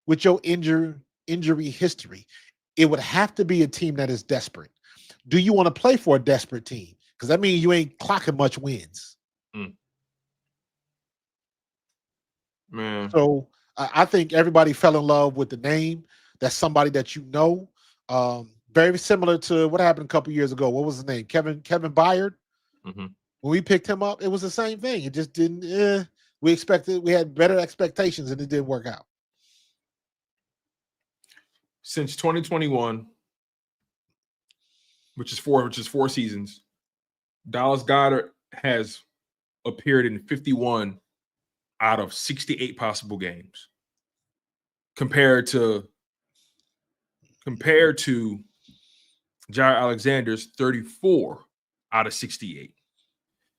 with your injury history? It would have to be a team that is desperate. Do you want to play for a desperate team? Because that means you ain't clocking much wins. Man. So I think everybody fell in love with the name. That's somebody that you know. Very similar to what happened a couple years ago. What was his name? Kevin Byard. Mm-hmm. When we picked him up, it was the same thing. It just didn't. We had better expectations, and it didn't work out. since 2021, which is four seasons, Dallas Goedert has appeared in 51 out of 68 possible games, compared to Jaire Alexander's 34 out of 68.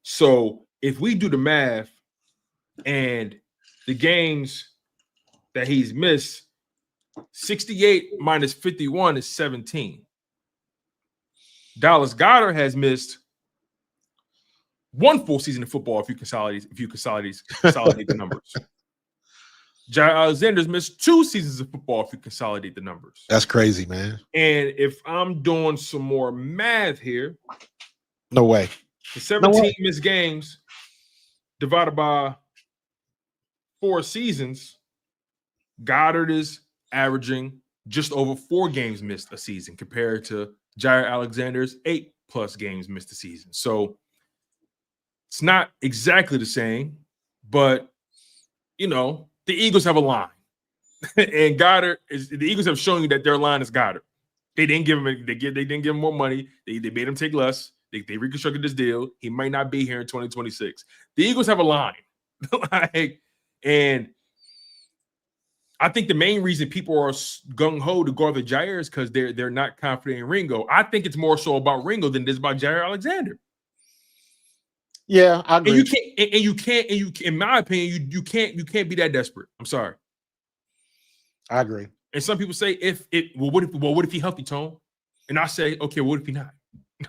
So if we do the math and the games that he's missed, 68 minus 51 is 17. Dallas Goedert has missed one full season of football if you consolidate the numbers. Jaire Alexander's missed 2 seasons of football if you consolidate the numbers. That's crazy, man. And if I'm doing some more math here, no way. The 17 missed games divided by 4 seasons, Goddard is averaging just over 4 games missed a season compared to Jaire Alexander's 8+ games missed a season. So it's not exactly the same, but the Eagles have a line, and the Eagles have shown you that their line is Goddard. They didn't give him. They didn't give him more money. They made him take less. They reconstructed this deal. He might not be here in 2026. The Eagles have a line, and I think the main reason people are gung ho to guard the Jaire is because they're not confident in Ringo. I think it's more so about Ringo than it is about Jaire Alexander. Yeah, I agree. And you can't, in my opinion, you can't be that desperate. I'm sorry. I agree. And some people say, what if he healthy, Tone? And I say, okay, what if he not?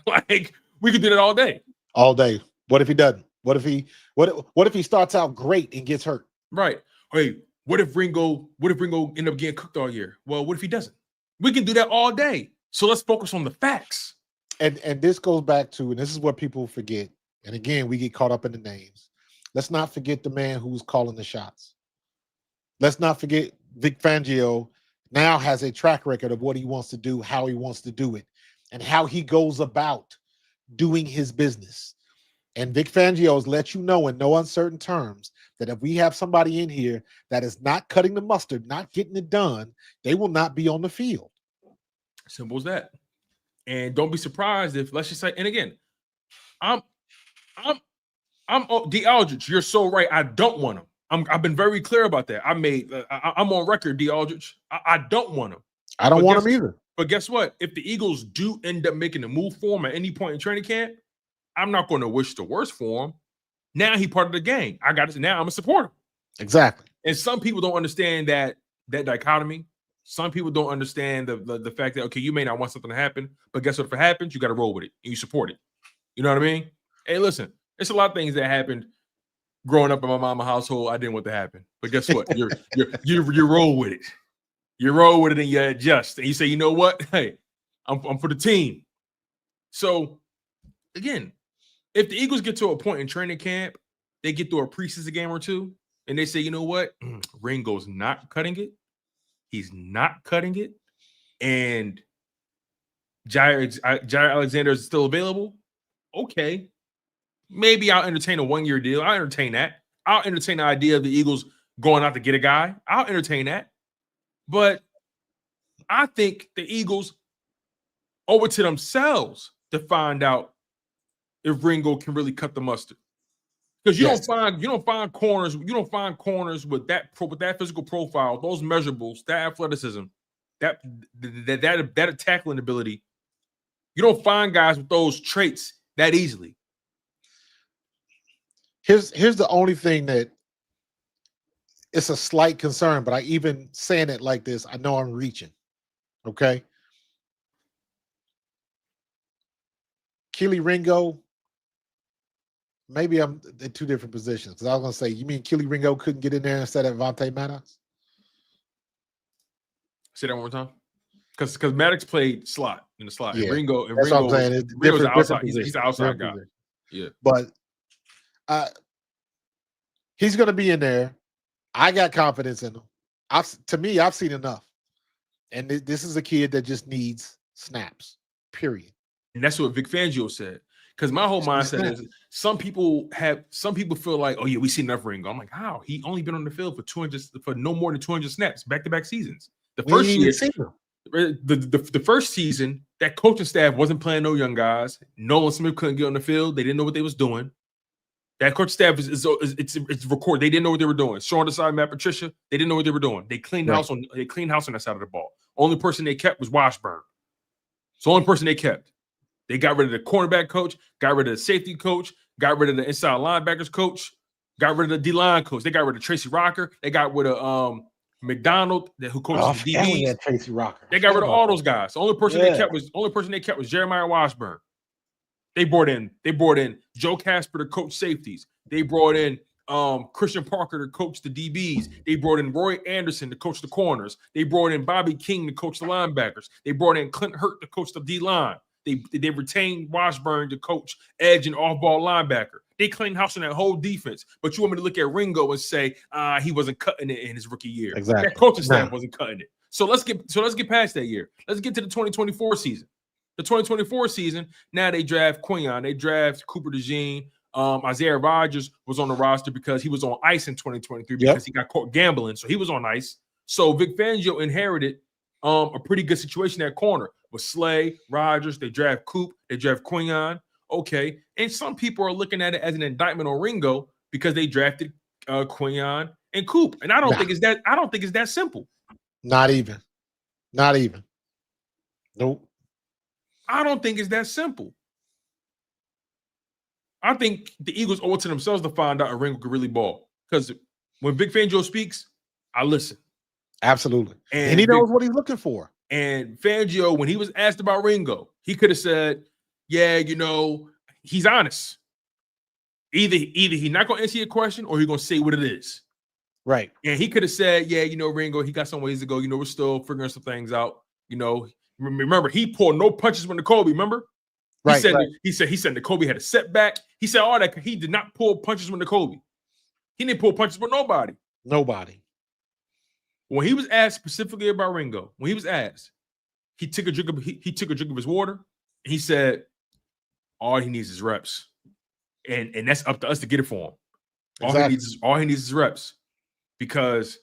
Like, we could do that all day. All day. What if he doesn't? What if he starts out great and gets hurt? Right. Hey, what if Ringo end up getting cooked all year? Well, what if he doesn't? We can do that all day. So let's focus on the facts. And this goes back to, and this is what people forget. And again, we get caught up in the names. Let's not forget the man who's calling the shots. Let's not forget Vic Fangio now has a track record of what he wants to do, how he wants to do it, and how he goes about doing his business. And Vic Fangio has let you know in no uncertain terms that if we have somebody in here that is not cutting the mustard, not getting it done, they will not be on the field. Simple as that. And don't be surprised if, let's just say, and again, I'm D. Aldridge. You're so right. I don't want him. I've been very clear about that. I'm on record, D. Aldridge. I don't want him. I don't want him either. But guess what? If the Eagles do end up making a move for him at any point in training camp, I'm not going to wish the worst for him. Now he's part of the game. I got it. Now I'm gonna support him. Exactly. And some people don't understand that dichotomy. Some people don't understand the fact that, okay, you may not want something to happen, but guess what? If it happens, you got to roll with it and you support it. You know what I mean? Hey, listen, there's a lot of things that happened growing up in my mama's household. I didn't want to happen, but guess what? You roll with it. You roll with it and you adjust. And you say, you know what? Hey, I'm for the team. So again, if the Eagles get to a point in training camp, they get through a preseason game or two, and they say, you know what? Ringo's not cutting it. He's not cutting it. And Jaire Alexander is still available. Okay. Maybe I'll entertain a 1-year deal. I'll entertain that. I'll entertain the idea of the Eagles going out to get a guy. I'll entertain that. But I think the Eagles owe it to themselves to find out if Ringo can really cut the mustard. Because you don't find corners with that physical profile, those measurables, that athleticism, that tackling ability. You don't find guys with those traits that easily. Here's the only thing that it's a slight concern, but I even saying it like this, I know I'm reaching. Okay. Kelee Ringo, maybe I'm in 2 different positions. Because I was going to say, you mean Kelee Ringo couldn't get in there instead of Vontae Maddox? Say that one more time. Because Maddox played slot in the slot. Yeah. And Ringo, That's what I'm saying. It's Ringo's different he's the outside guy. position. Yeah. But he's going to be in there. I got confidence in him. I've seen enough. And this is a kid that just needs snaps, period. And that's what Vic Fangio said. Because my whole mindset is some people feel like, oh yeah, we see enough Ringo. I'm like, how? He only been on the field for no more than 200 snaps, back-to-back seasons. The first year, The first season, that coaching staff wasn't playing no young guys. Nolan Smith couldn't get on the field. They didn't know what they was doing. That coaching staff it's recorded. They didn't know what they were doing. Sean Desai, Matt Patricia, they didn't know what they were doing. They cleaned house on that side of the ball. Only person they kept was Washburn. It's the only person they kept. They got rid of the cornerback coach, got rid of the safety coach, got rid of the inside linebackers coach, got rid of the D-line coach. They got rid of Tracy Rocker. They got rid of McDonald, who coaches the DBs. Tracy Rocker. They got rid of all those guys. The only person they kept was Jeremiah Washburn. They brought in Joe Casper to coach safeties. They brought in Christian Parker to coach the DBs. They brought in Roy Anderson to coach the corners. They brought in Bobby King to coach the linebackers. They brought in Clint Hurt to coach the D-line. They retained Washburn to coach edge and off-ball linebacker. They cleaned house on that whole defense. But you want me to look at Ringo and say he wasn't cutting it in his rookie year. Exactly. That coaching staff wasn't cutting it. So let's get past that year. Let's get to the 2024 season. The 2024 season, now they draft Quinion. They draft Cooper DeJean. Isaiah Rodgers was on the roster because he was on ice in 2023 because he got caught gambling. So he was on ice. So Vic Fangio inherited a pretty good situation at corner with Slay, Rodgers. They draft Coop. They draft Quinion. Okay. And some people are looking at it as an indictment on Ringo because they drafted Quinion and Coop. And I don't think it's that simple. Not even. Nope. I don't think it's that simple. I think the Eagles owe it to themselves to find out if Ringo could really ball. Because when Vic Fangio speaks, I listen. Absolutely. And he knows what he's looking for. And Fangio, when he was asked about Ringo, he could have said, yeah, he's honest. Either he's not going to answer your question or he's going to say what it is. Right. And he could have said, yeah, Ringo, he got some ways to go. We're still figuring some things out. Remember, he pulled no punches with Kobe, remember? He said Kobe had a setback. He said all that. He did not pull punches with Kobe. He didn't pull punches with nobody. When he was asked specifically about Ringo, he took a drink of his water. And he said, all he needs is reps. And that's up to us to get it for him. All he needs is reps. Because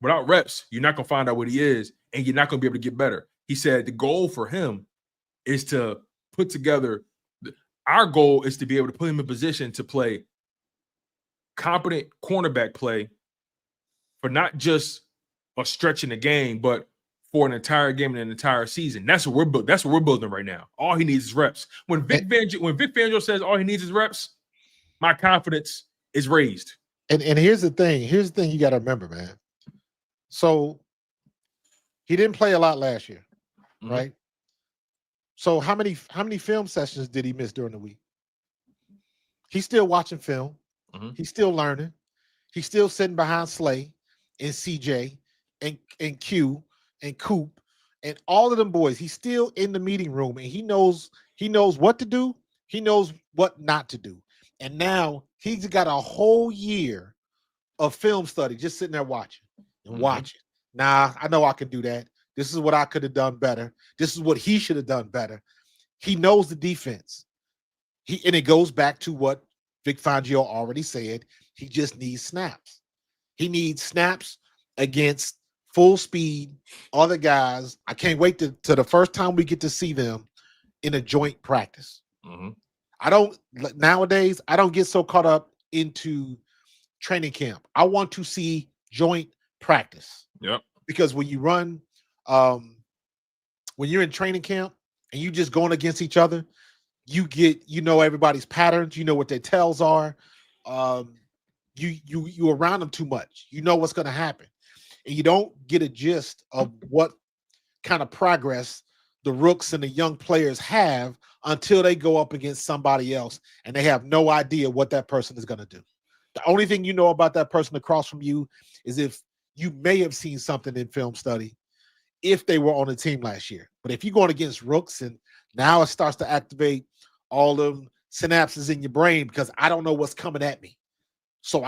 without reps, you're not going to find out what he is, and you're not going to be able to get better. He said the goal for him is to put together – our goal is to be able to put him in position to play competent cornerback play for not just a stretch in the game, but for an entire game and an entire season. That's what we're building right now. All he needs is reps. When Vic Fangio says all he needs is reps, my confidence is raised. And here's the thing. You got to remember, man. So he didn't play a lot last year, right? So how many film sessions did he miss during the week? He's still watching film. He's still learning. He's still sitting behind Slay and CJ and Q and Coop and all of them boys. He's still in the meeting room, and he knows what to do. He knows what not to do. And now he's got a whole year of film study just sitting there watching and watching. Nah, I know I can do that. This is what I could have done better. This is what he should have done better. He knows the defense. And it goes back to what Vic Fangio already said. He just needs snaps. He needs snaps against full speed other guys. I can't wait to the first time we get to see them in a joint practice. Nowadays, I don't get so caught up into training camp. I want to see joint practice. Yep. Because when you run, when you're in training camp and you just going against each other, you know everybody's patterns, you know what their tells are. You around them too much. You know what's going to happen. And you don't get a gist of what kind of progress the rooks and the young players have until they go up against somebody else and they have no idea what that person is going to do. The only thing you know about that person across from you is if you may have seen something in film study if they were on the team last year. But if you're going against rooks and now it starts to activate all them synapses in your brain because I don't know what's coming at me. So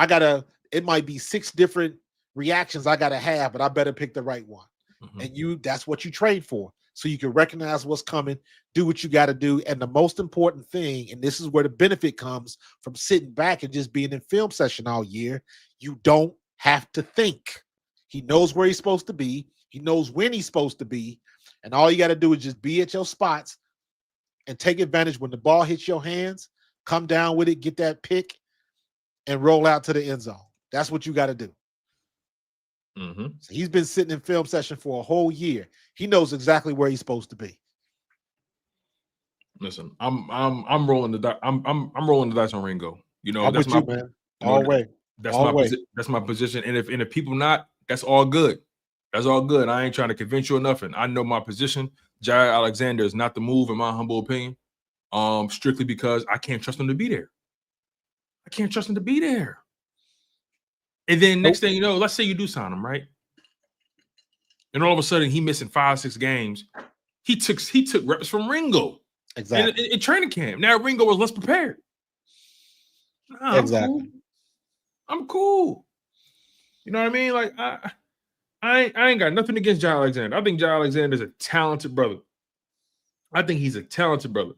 it might be 6 different reactions I got to have, but I better pick the right one. And that's what you train for. So you can recognize what's coming, do what you got to do. And the most important thing, and this is where the benefit comes from sitting back and just being in film session all year, you don't have to think. He knows where he's supposed to be. He knows when he's supposed to be, and all you got to do is just be at your spots and take advantage when the ball hits your hands. Come down with it, get that pick, and roll out to the end zone. That's what you got to do. Mm-hmm. So he's been sitting in film session for a whole year. He knows exactly where he's supposed to be. Listen, I'm rolling the dice. I'm rolling the dice on Ringo. You know, I'm that's with my you, man. All way. That's all my way. that's my position. And if people not, that's all good. That's all good. I ain't trying to convince you or nothing. I know my position. Jaire Alexander is not the move, in my humble opinion. Strictly because I can't trust him to be there. I can't trust him to be there. And then next thing you know, let's say you do sign him, right? And all of a sudden he missing 5-6 games. He took reps from Ringo. Exactly. In training camp. Now Ringo was less prepared. Nah, exactly. I'm cool. You know what I mean? Like I ain't got nothing against Jaire Alexander. I think Jaire Alexander is a talented brother. I think he's a talented brother.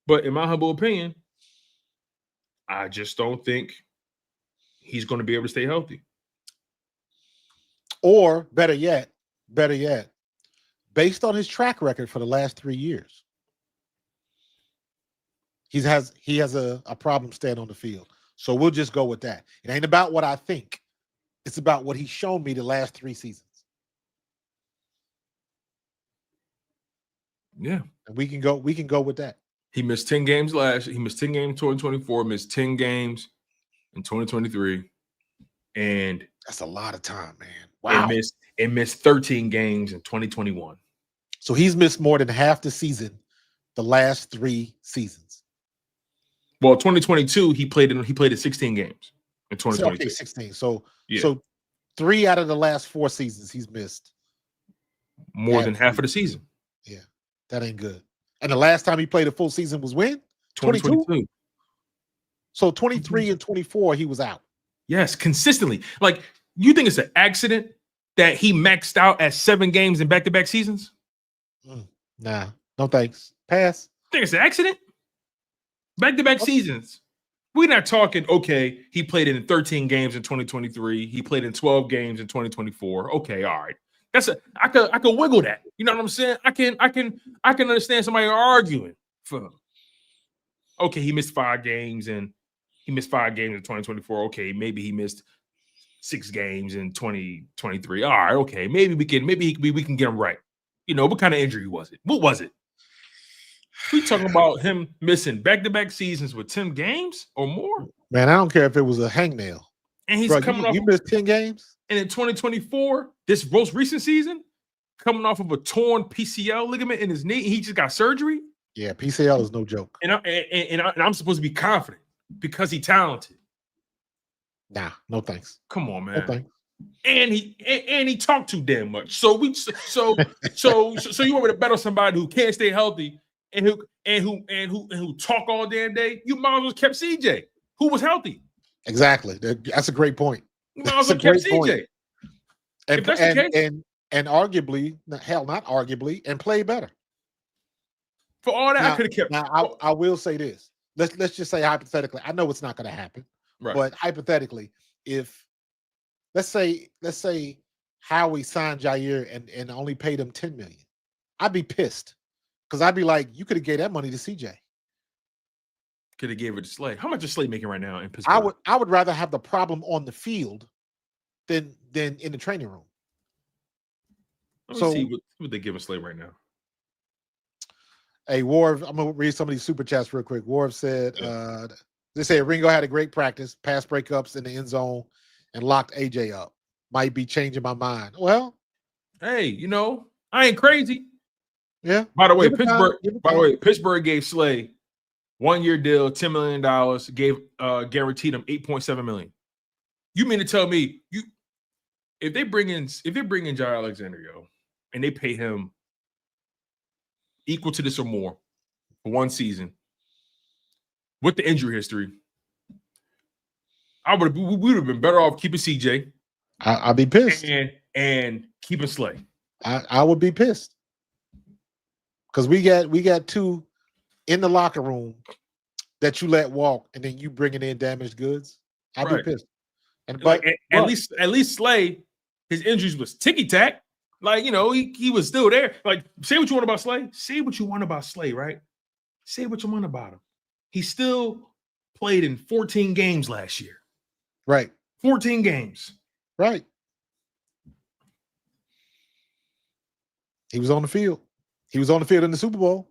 But in my humble opinion, I just don't think he's going to be able to stay healthy. Or better yet, based on his track record for the last 3 years, he has a problem staying on the field. So we'll just go with that. It ain't about what I think. It's about what he's shown me the last 3 seasons. Yeah. And we can go with that. He missed 10 games last year. He missed 10 games in 2024, missed 10 games in 2023. And that's a lot of time, man. Wow. It missed 13 games in 2021. So he's missed more than half the season the last 3 seasons. Well, 2022, he played in 16 games in 2022. Okay, 16. So yeah. So 3 out of the last 4 seasons he's missed. More than half of the season. Yeah, that ain't good. And the last time he played a full season was when? 2022. So 23 and 24, he was out. Yes, consistently. Like, you think it's an accident that he maxed out at 7 games in back-to-back seasons? Nah, no thanks. Pass. Think it's an accident? Back-to-back seasons. We're not talking, okay, he played in 13 games in 2023. He played in 12 games in 2024. Okay, all right. I could wiggle that. You know what I'm saying? I can understand somebody arguing for him. Okay, he missed 5 games in 2024. Okay, maybe he missed 6 games in 2023. All right, okay. Maybe we can get him right. You know, what kind of injury was it? What was it? We talking about him missing back-to-back seasons with 10 games or more? Man, I don't care if it was a hangnail. And he's coming off. You missed 10 games? And in 2024, this most recent season, coming off of a torn PCL ligament in his knee, he just got surgery. Yeah, PCL is no joke. And I'm supposed to be confident because he's talented. Nah, no thanks. Come on, man. No thanks. And he talked too damn much. So you want me to bet on somebody who can't stay healthy and who talk all damn day? You might as well kept CJ, who was healthy. Exactly. That's a great point. You might as well kept CJ. And, if that's the case, and arguably, hell, not arguably, and play better. For all that, now, I could have kept. Now, I will say this. Let's just say hypothetically. I know it's not going to happen, right? But hypothetically, if let's say Howie signed Jaire and only paid him $10 million, I'd be pissed because I'd be like, you could have gave that money to CJ. Could have gave it to Slay. How much is Slay making right now in Pittsburgh? I would rather have the problem on the field than in the training room. Let me see what they giving Slay right now. Hey, Warv, I'm gonna read some of these super chats real quick. Warv said, they say Ringo had a great practice, pass breakups in the end zone, and locked AJ up. Might be changing my mind. Well, hey, you know, I ain't crazy. Yeah. By the way, Pittsburgh gave Slay 1-year deal, $10 million, guaranteed him $8.7 million. You mean to tell me if they bring in Jaire Alexander, and they pay him equal to this or more for 1 season with the injury history, we would have been better off keeping CJ. I'd be pissed. And keeping Slay. I would be pissed. Because we got 2 in the locker room that you let walk, and then you bringing in damaged goods. I'd be pissed. And at least Slay, his injuries was ticky tack. Like, he was still there. Like, say what you want about Slay. Say what you want about Slay, right? Say what you want about him. He still played in 14 games last year. Right. 14 games. Right. He was on the field. He was on the field in the Super Bowl.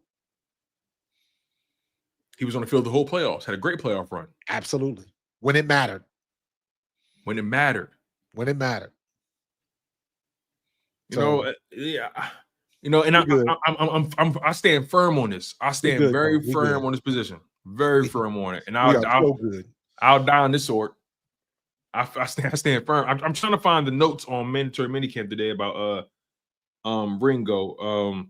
He was on the field the whole playoffs. Had a great playoff run. Absolutely. When it mattered. When it mattered. When it mattered. Yeah. And I stand firm on this. I stand very firm on this position. Very firm on it. And I'll die on this sword. I stand firm. I'm trying to find the notes on mandatory minicamp today about Ringo.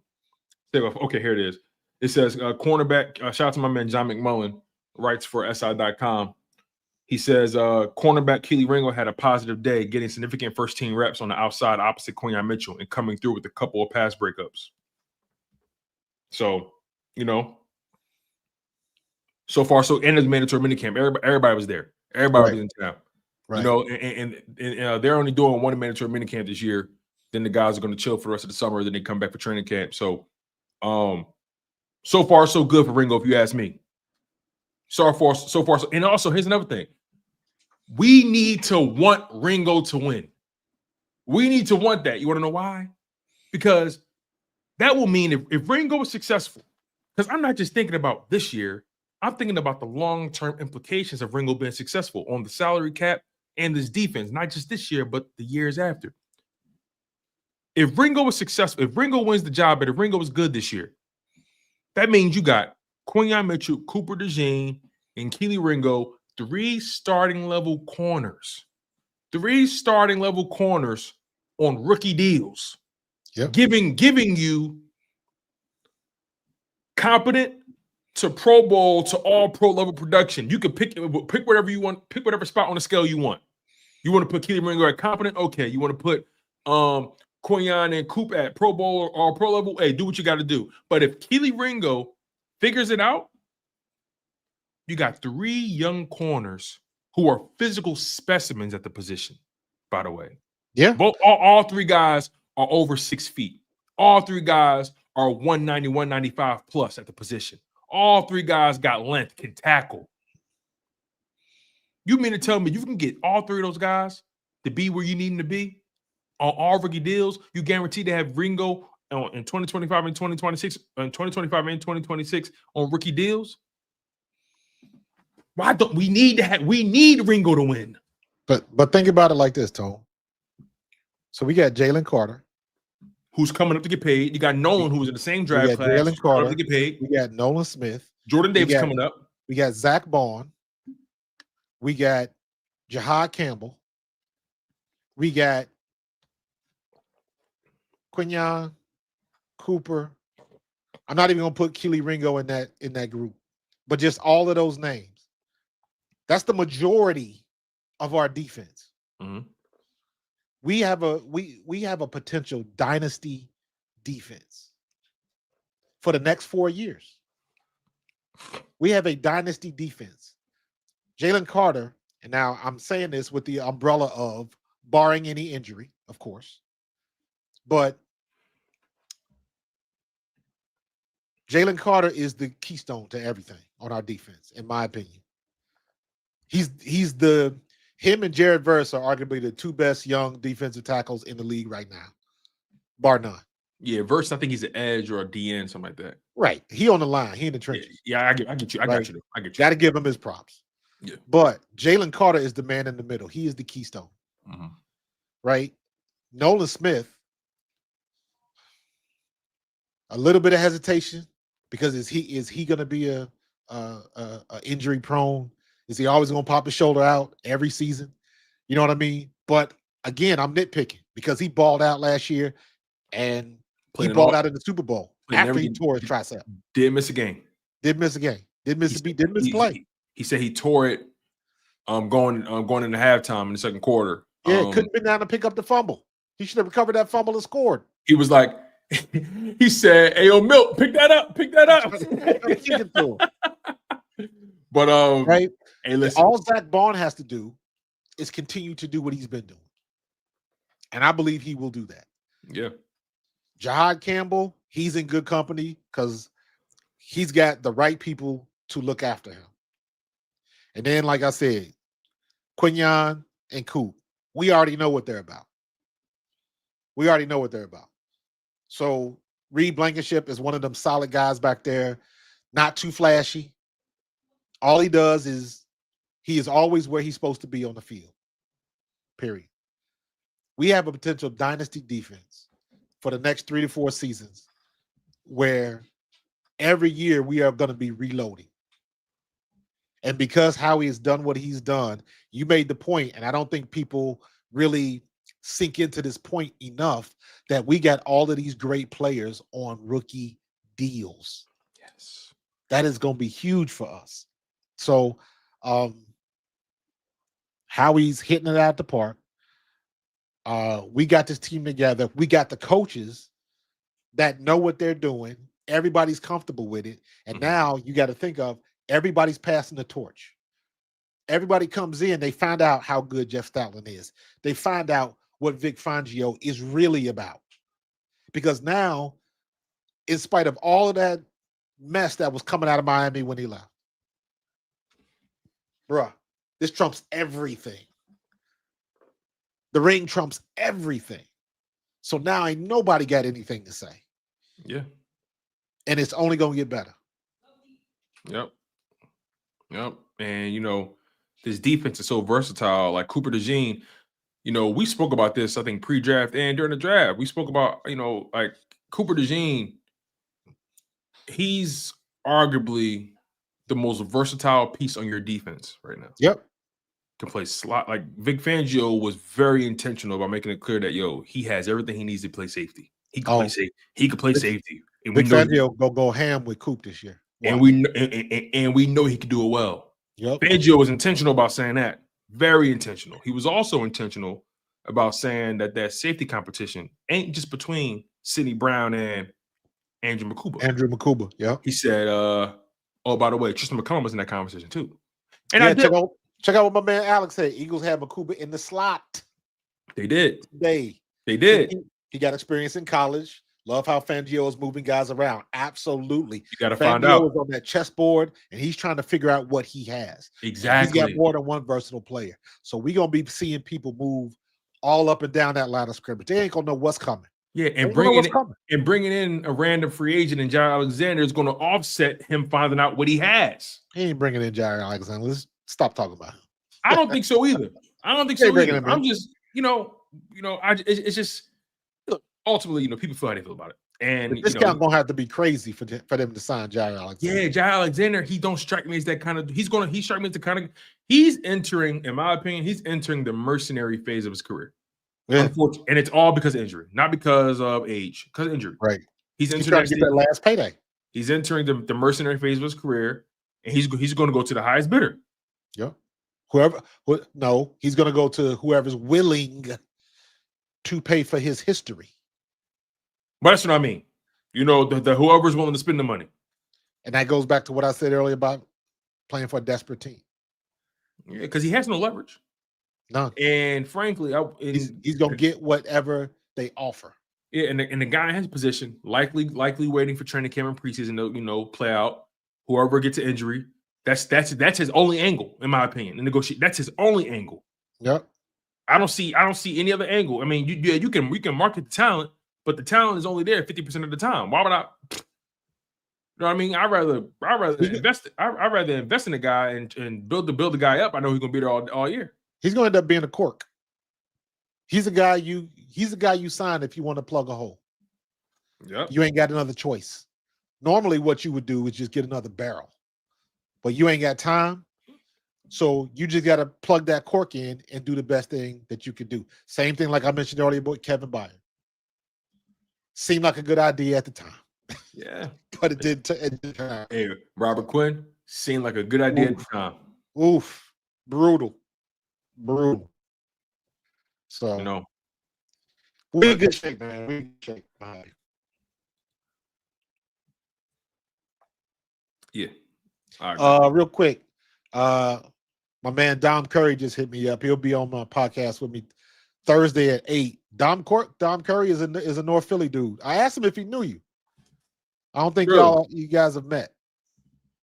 Okay, here it is. It says cornerback. Shout out to my man John McMullen, writes for SI.com. He says cornerback Kelee Ringo had a positive day, getting significant first team reps on the outside opposite Quinyon Mitchell and coming through with a couple of pass breakups. So, so far, so in the mandatory minicamp, everybody was there. Everybody was in town. Right. And they're only doing one mandatory minicamp this year. Then the guys are going to chill for the rest of the summer. Then they come back for training camp. So, so far, so good for Ringo, if you ask me. So far, so. And also, here's another thing. We need to want Ringo to win. We need to want that. You want to know why? Because that will mean if Ringo is successful, because I'm not just thinking about this year, I'm thinking about the long-term implications of Ringo being successful on the salary cap and this defense, not just this year, but the years after. If Ringo is successful, if Ringo wins the job, but if Ringo is good this year, that means you got Quinyon Mitchell, Cooper DeJean, and Kelee Ringo, 3 starting level corners. 3 starting level corners on rookie deals. Yep. Giving you competent to Pro Bowl to all pro level production. You can pick whatever you want, pick whatever spot on the scale you want. You want to put Kelee Ringo at competent? Okay. You want to put Quinyon and Coop at Pro Bowl or pro level? Hey, do what you got to do. But if Kelee Ringo figures it out, you got 3 young corners who are physical specimens at the position, by the way. Yeah. All 3 guys are over 6 feet. All 3 guys are 190, 195 plus at the position. All 3 guys got length, can tackle. You mean to tell me you can get all 3 of those guys to be where you need them to be on all rookie deals? You guaranteed to have Ringo in 2025 and 2026, and 2025 and 2026 on rookie deals? Why don't we need Ringo to win? But think about it like this, Tone. So we got Jalen Carter, who's coming up to get paid. You got Nolan, who was in the same draft class. Jalen Carter to get paid. We got Nolan Smith. Jordan Davis coming up. We got Zach Bond. We got Jihaad Campbell. We got Quinyon, Cooper. I'm not even gonna put Kelee Ringo in that group, but just all of those names. That's the majority of our defense. Mm-hmm. We have a potential dynasty defense for the next 4 years. We have a dynasty defense. Jalen Carter, and now I'm saying this with the umbrella of barring any injury, of course, but Jalen Carter is the keystone to everything on our defense, in my opinion. Him and Jared Verse are arguably the 2 best young defensive tackles in the league right now, bar none. Yeah, Verse, I think he's an edge or a DN, something like that. Right. He on the line. He in the trenches. Yeah, I get you. I got you. Got to give him his props. Yeah. But Jalen Carter is the man in the middle. He is the keystone. Mm-hmm. Right? Nolan Smith, a little bit of hesitation because is he going to be a injury prone? Is he always going to pop his shoulder out every season? You know what I mean? But again, I'm nitpicking because he balled out last year and he balled out in the Super Bowl after he tore his tricep. Did miss a game. Did miss a game. Did miss play. He said he tore it going into halftime in the second quarter. Yeah, couldn't been down to pick up the fumble. He should have recovered that fumble and scored. He was like, he said, "Hey, yo, Milt, pick that up. But right. Hey, listen. All Zach Bond has to do is continue to do what he's been doing. And I believe he will do that. Yeah. Jihaad Campbell, he's in good company because he's got the right people to look after him. And then, like I said, Quinyon and Coop, we already know what they're about. We already know what they're about. So Reed Blankenship is one of them solid guys back there, not too flashy. All he does is he is always where he's supposed to be on the field. Period. We have a potential dynasty defense for the next 3 to 4 seasons where every year we are going to be reloading. And because Howie has done what he's done, you made the point, and I don't think people really sink into this point enough, that we got all of these great players on rookie deals. Yes. That is going to be huge for us. So Howie's hitting it out the park. We got this team together. We got the coaches that know what they're doing. Everybody's comfortable with it. And now you got to think of everybody's passing the torch. Everybody comes in, they find out how good Jeff Stoutland is. They find out what Vic Fangio is really about. Because now, in spite of all of that mess that was coming out of Miami when he left, bruh, this trumps everything. The ring trumps everything. So now ain't nobody got anything to say. Yeah. And it's only going to get better. Yep. And, you know, this defense is so versatile. Like Cooper DeJean, you know, we spoke about this, I think, pre-draft and during the draft. We spoke about, you know, like Cooper DeJean, he's arguably the most versatile piece on your defense right now. Yep. Can play slot. Like Vic Fangio was very intentional about making it clear that, he has everything he needs to play safety. He can play safety. He can play safety. And Vic Fangio go ham with Coop this year. Wow. And we know he can do it well. Yep. Fangio was intentional about saying that. Very intentional. He was also intentional about saying that safety competition ain't just between Sidney Brown and Andrew Makuba. Yeah. He said, by the way, Tristan McCullum was in that conversation too. And yeah, check out what my man Alex said. Eagles had Makuba in the slot. They did. They did. He got experience in college. Love how Fangio is moving guys around. Absolutely. You got to find out. Fangio is on that chessboard, and he's trying to figure out what he has. Exactly. He's got more than one versatile player. So we're going to be seeing people move all up and down that line of scrimmage. They ain't going to know what's coming. Yeah, and bringing in a random free agent and Jaire Alexander is going to offset him finding out what he has. He ain't bringing in Jaire Alexander. Let's stop talking about him. I don't think so either. I'm just, it's just, look, ultimately, people feel how they feel about it. And this guy gonna have to be crazy for them to sign Jaire Alexander. Yeah, Jaire Alexander, he don't strike me as that kind of. He strike me as the kind of. He's entering, in my opinion, the mercenary phase of his career. Yeah. And it's all because of injury, not because of age, because of injury. Right. He's trying to get that last payday. He's entering the mercenary phase of his career, and he's going to go to the highest bidder. Yeah. He's going to go to whoever's willing to pay for his history. But that's what I mean. The whoever's willing to spend the money. And that goes back to what I said earlier about playing for a desperate team. Yeah, because he has no leverage. None. And frankly, he's going to get whatever they offer. Yeah, and the guy in his position, likely waiting for training camp and preseason to play out. Whoever gets an injury, that's his only angle, in my opinion. And negotiate, that's his only angle. Yep. I don't see any other angle. I mean, you can market the talent, but the talent is only there 50% of the time. Why would I? You know what I mean? I'd rather invest. I'd rather invest in a guy and build the guy up. I know he's gonna be there all year. He's gonna end up being a cork. He's a guy you sign if you want to plug a hole. Yeah. You ain't got another choice. Normally, what you would do is just get another barrel, but you ain't got time. So you just got to plug that cork in and do the best thing that you could do. Same thing like I mentioned earlier about Kevin Byard. Seemed like a good idea at the time. Yeah. But it didn't turn out. Hey, Robert Quinn seemed like a good idea at the time. Oof. Brutal. So, we're in good shape, man. We're in good shape. Yeah. All right. Real quick. My man Dom Curry just hit me up. He'll be on my podcast with me Thursday at 8. Dom Curry is a North Philly dude. I asked him if he knew you. I don't think you guys have met.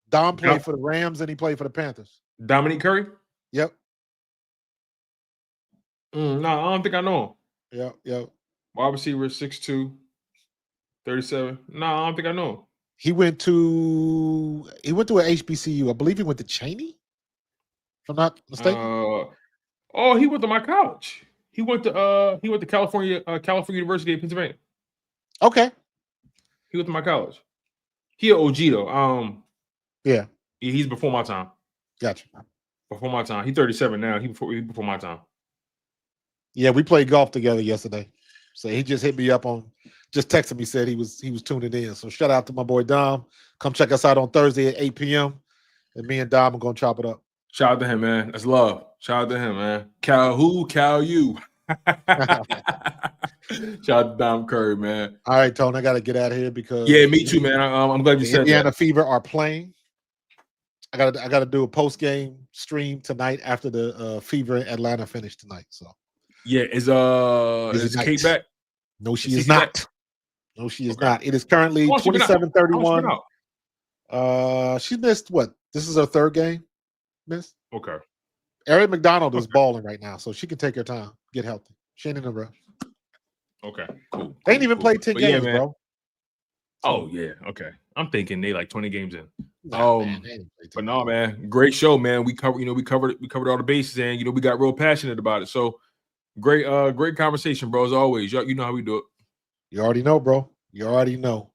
Dom played for the Rams and he played for the Panthers. Dominique Curry? Yep. No, I don't think I know him. Yep. Wide receiver, 6'2", 37. No, I don't think I know him. He went to a HBCU. I believe he went to Cheney, if I'm not mistaken. He went to my college. He went to California University of Pennsylvania. Okay. He went to my college. He an OG though. Yeah. He's before my time. Gotcha. Before my time. He's 37 now. He before my time. Yeah, we played golf together yesterday. So he just hit me up just texted me, said he was tuning in. So shout out to my boy Dom. Come check us out on Thursday at 8 p.m. And me and Dom are gonna chop it up. Shout out to him, man. That's love. Shout out to him, man. Cal who? Cal you. Shout out to Dom Curry, man. All right, Tone, I gotta get out of here because me too, man. I'm glad you said Indiana that. Fever are playing. I gotta do a post-game stream tonight after the Fever in Atlanta finish tonight. So is Kate back? No, she is not. Back? No, she is not. It is currently 27-31. She missed what? This is her third game. Miss. Okay. Erin McDonald is balling right now, so she can take her time, get healthy. She ain't in a rush. Okay, cool. They ain't even played 10 games, bro. Oh yeah, okay. I'm thinking they like 20 games in. Man, but no, man, great show, man. We covered all the bases, and we got real passionate about it. So great conversation, bro. As always, you know how we do it. You already know, bro. You already know.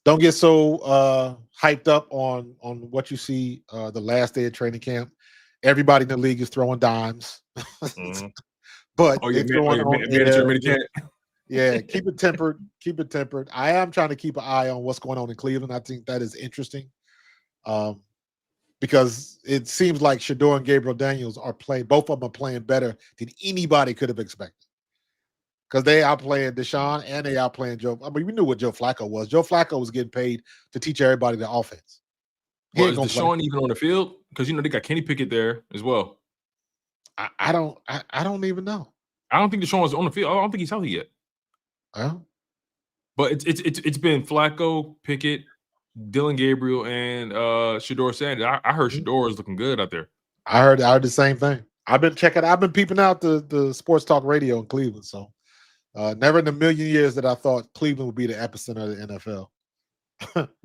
Don't get so hyped up on what you see the last day of training camp. Everybody in the league is throwing dimes. Mm-hmm. But yeah, keep it tempered. Keep it tempered. I am trying to keep an eye on what's going on in Cleveland. I think that is interesting. Because it seems like Shador and Gabriel Daniels are playing, both of them are playing better than anybody could have expected. Because they outplaying Deshaun and they outplaying Joe. I mean, we knew what Joe Flacco was. Joe Flacco was getting paid to teach everybody the offense. Well, is Deshaun even on the field? Because they got Kenny Pickett there as well. I don't even know. I don't think Deshaun is on the field. I don't think he's healthy yet. But it's been Flacco, Pickett, Dylan Gabriel, and Shador Sanders. I heard Shador is looking good out there. I heard the same thing. I've been peeping out the sports talk radio in Cleveland. So never in a million years that I thought Cleveland would be the epicenter of the NFL.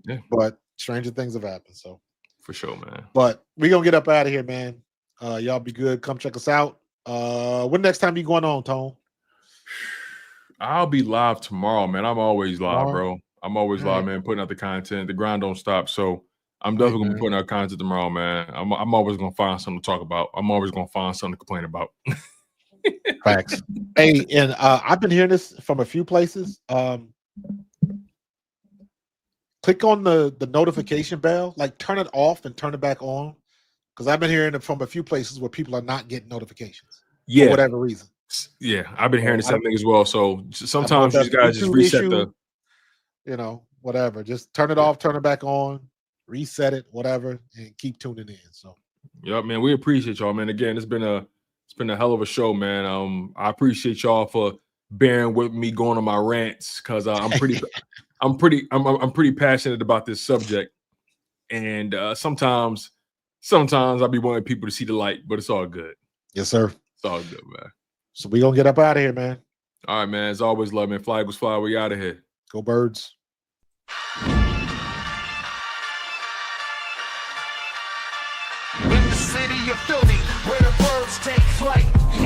Yeah. But stranger things have happened. So for sure, man. But we're gonna get up out of here, man. Y'all be good. Come check us out. When next time you going on, Tone? I'll be live tomorrow, man. I'm always live, bro. I'm always live, man, putting out the content. The grind don't stop. So I'm definitely going to be putting out content tomorrow, man. I'm always going to find something to talk about. I'm always going to find something to complain about. Facts. Hey, and I've been hearing this from a few places. Click on the notification bell, like turn it off and turn it back on. Because I've been hearing it from a few places where people are not getting notifications for whatever reason. Yeah, I've been hearing the same thing as well. So sometimes these guys just reset whatever. Just turn it off, turn it back on, reset it, whatever, and keep tuning in. So, yeah, man, we appreciate y'all, man. Again, it's been a hell of a show, man. I appreciate y'all for bearing with me going on my rants because I'm pretty passionate about this subject, and sometimes I'll be wanting people to see the light, but it's all good. Yes, sir. It's all good, man. So we gonna get up out of here, man. All right, man. As always, love, man. Flag was fly. We out of here. Go Birds. In the city of Philly, where the birds take flight,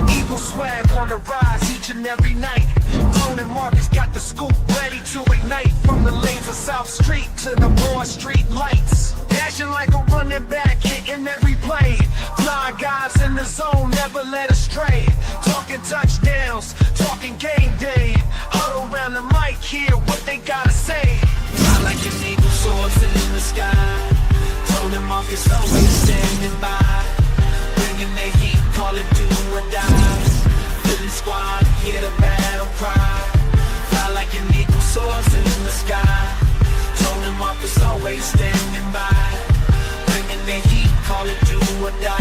Eagle swag on the rise each and every night. Nolan and Markus got the scoop ready to ignite. From the lanes of South Street to the Broad Street lights. Dashing like a running back, hitting every play. Fly guys in the zone, never led astray. Talking touchdowns, talking game day. Huddle around the mic, hear what they gotta say. Fly like an eagle soars in the sky. Nolan and Markus always standing by. Bringing their heat, call it do or die. Philly squad, hear the battle cry. Fly like an eagle soars in the sky. Nolan and Markus always standing by. Bringing their heat, call it do or die.